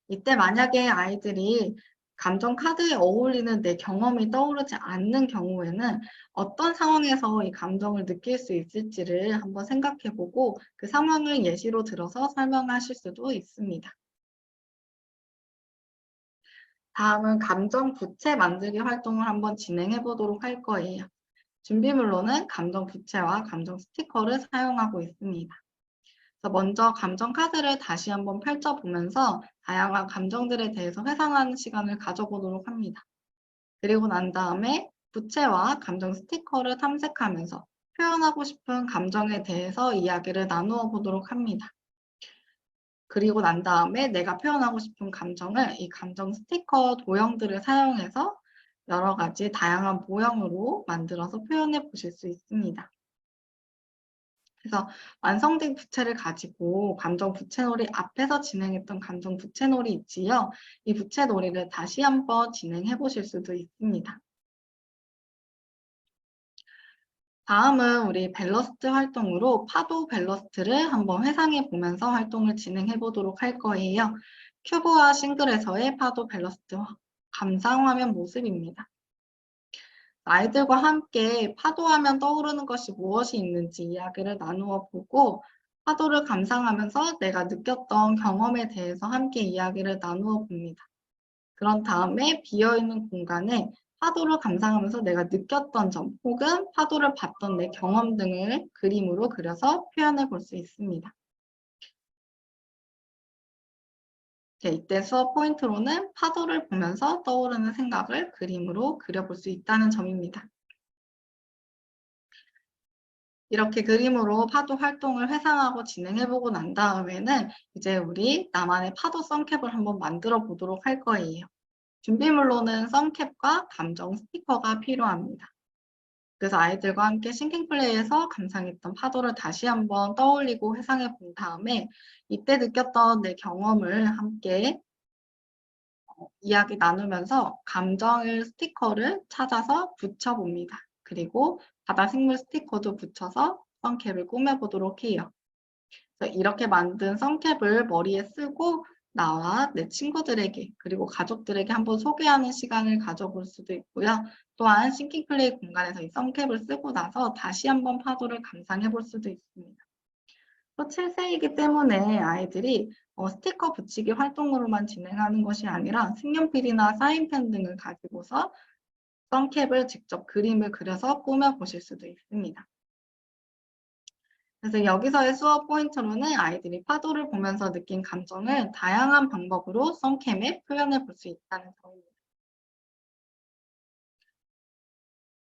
이때 만약에 아이들이 감정 카드에 어울리는 내 경험이 떠오르지 않는 경우에는 어떤 상황에서 이 감정을 느낄 수 있을지를 한번 생각해 보고 그 상황을 예시로 들어서 설명하실 수도 있습니다. 다음은 감정 부채 만들기 활동을 한번 진행해 보도록 할 거예요. 준비물로는 감정 부채와 감정 스티커를 사용하고 있습니다. 그래서 먼저 감정 카드를 다시 한번 펼쳐보면서 다양한 감정들에 대해서 회상하는 시간을 가져보도록 합니다. 그리고 난 다음에 부채와 감정 스티커를 탐색하면서 표현하고 싶은 감정에 대해서 이야기를 나누어 보도록 합니다. 그리고 난 다음에 내가 표현하고 싶은 감정을 이 감정 스티커 도형들을 사용해서 여러 가지 다양한 모형으로 만들어서 표현해 보실 수 있습니다. 그래서 완성된 부채를 가지고 감정 부채놀이 앞에서 진행했던 감정 부채놀이 있지요. 이 부채놀이를 다시 한번 진행해 보실 수도 있습니다. 다음은 우리 밸러스트 활동으로 파도 밸러스트를 한번 회상해 보면서 활동을 진행해 보도록 할 거예요. 큐브와 싱글에서의 파도 밸러스트 감상 화면 모습입니다. 아이들과 함께 파도하면 떠오르는 것이 무엇이 있는지 이야기를 나누어 보고 파도를 감상하면서 내가 느꼈던 경험에 대해서 함께 이야기를 나누어 봅니다. 그런 다음에 비어있는 공간에 파도를 감상하면서 내가 느꼈던 점 혹은 파도를 봤던 내 경험 등을 그림으로 그려서 표현해 볼 수 있습니다. 이때 수업 포인트로는 파도를 보면서 떠오르는 생각을 그림으로 그려볼 수 있다는 점입니다. 이렇게 그림으로 파도 활동을 회상하고 진행해보고 난 다음에는 이제 우리 나만의 파도 썬캡을 한번 만들어 보도록 할 거예요. 준비물로는 썬캡과 감정 스티커가 필요합니다. 그래서 아이들과 함께 싱킹 플레이에서 감상했던 파도를 다시 한번 떠올리고 회상해 본 다음에 이때 느꼈던 내 경험을 함께 이야기 나누면서 감정을 스티커를 찾아서 붙여봅니다. 그리고 바다 생물 스티커도 붙여서 선캡을 꾸며보도록 해요. 그래서 이렇게 만든 선캡을 머리에 쓰고 나와 내 친구들에게 그리고 가족들에게 한번 소개하는 시간을 가져볼 수도 있고요. 또한 싱킹 플레이 공간에서 이 선캡을 쓰고 나서 다시 한번 파도를 감상해 볼 수도 있습니다. 또 7세이기 때문에 아이들이 스티커 붙이기 활동으로만 진행하는 것이 아니라 색연필이나 사인펜 등을 가지고서 선캡을 직접 그림을 그려서 꾸며보실 수도 있습니다. 그래서 여기서의 수업 포인트로는 아이들이 파도를 보면서 느낀 감정을 다양한 방법으로 선캠에 표현해 볼 수 있다는 점입니다.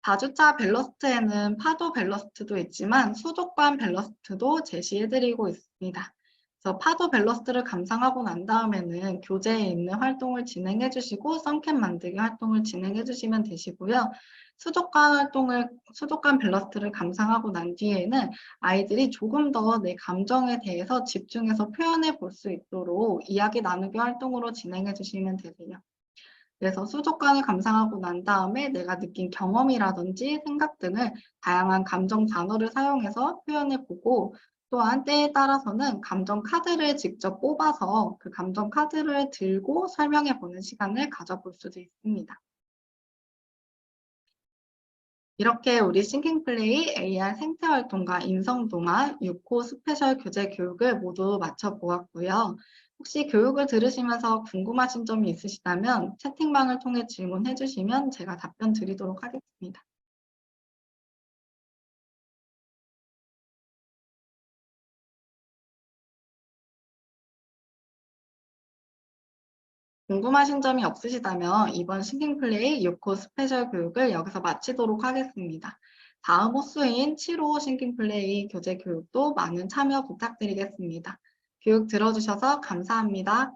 다주차 밸러스트에는 파도 밸러스트도 있지만 수족관 밸러스트도 제시해드리고 있습니다. 그래서 파도 밸러스트를 감상하고 난 다음에는 교재에 있는 활동을 진행해 주시고 선캠 만들기 활동을 진행해 주시면 되시고요. 수족관 밸러스트를 감상하고 난 뒤에는 아이들이 조금 더 내 감정에 대해서 집중해서 표현해 볼 수 있도록 이야기 나누기 활동으로 진행해 주시면 되세요. 그래서 수족관을 감상하고 난 다음에 내가 느낀 경험이라든지 생각 등을 다양한 감정 단어를 사용해서 표현해 보고 또한 때에 따라서는 감정 카드를 직접 뽑아서 그 감정 카드를 들고 설명해 보는 시간을 가져볼 수도 있습니다. 이렇게 우리 싱킹플레이, AR 생태활동과 인성동화, 6호 스페셜 교재 교육을 모두 마쳐보았고요. 혹시 교육을 들으시면서 궁금하신 점이 있으시다면 채팅방을 통해 질문해 주시면 제가 답변 드리도록 하겠습니다. 궁금하신 점이 없으시다면 이번 싱킹플레이 6호 스페셜 교육을 여기서 마치도록 하겠습니다. 다음 호수인 7호 싱킹플레이 교재 교육도 많은 참여 부탁드리겠습니다. 교육 들어주셔서 감사합니다.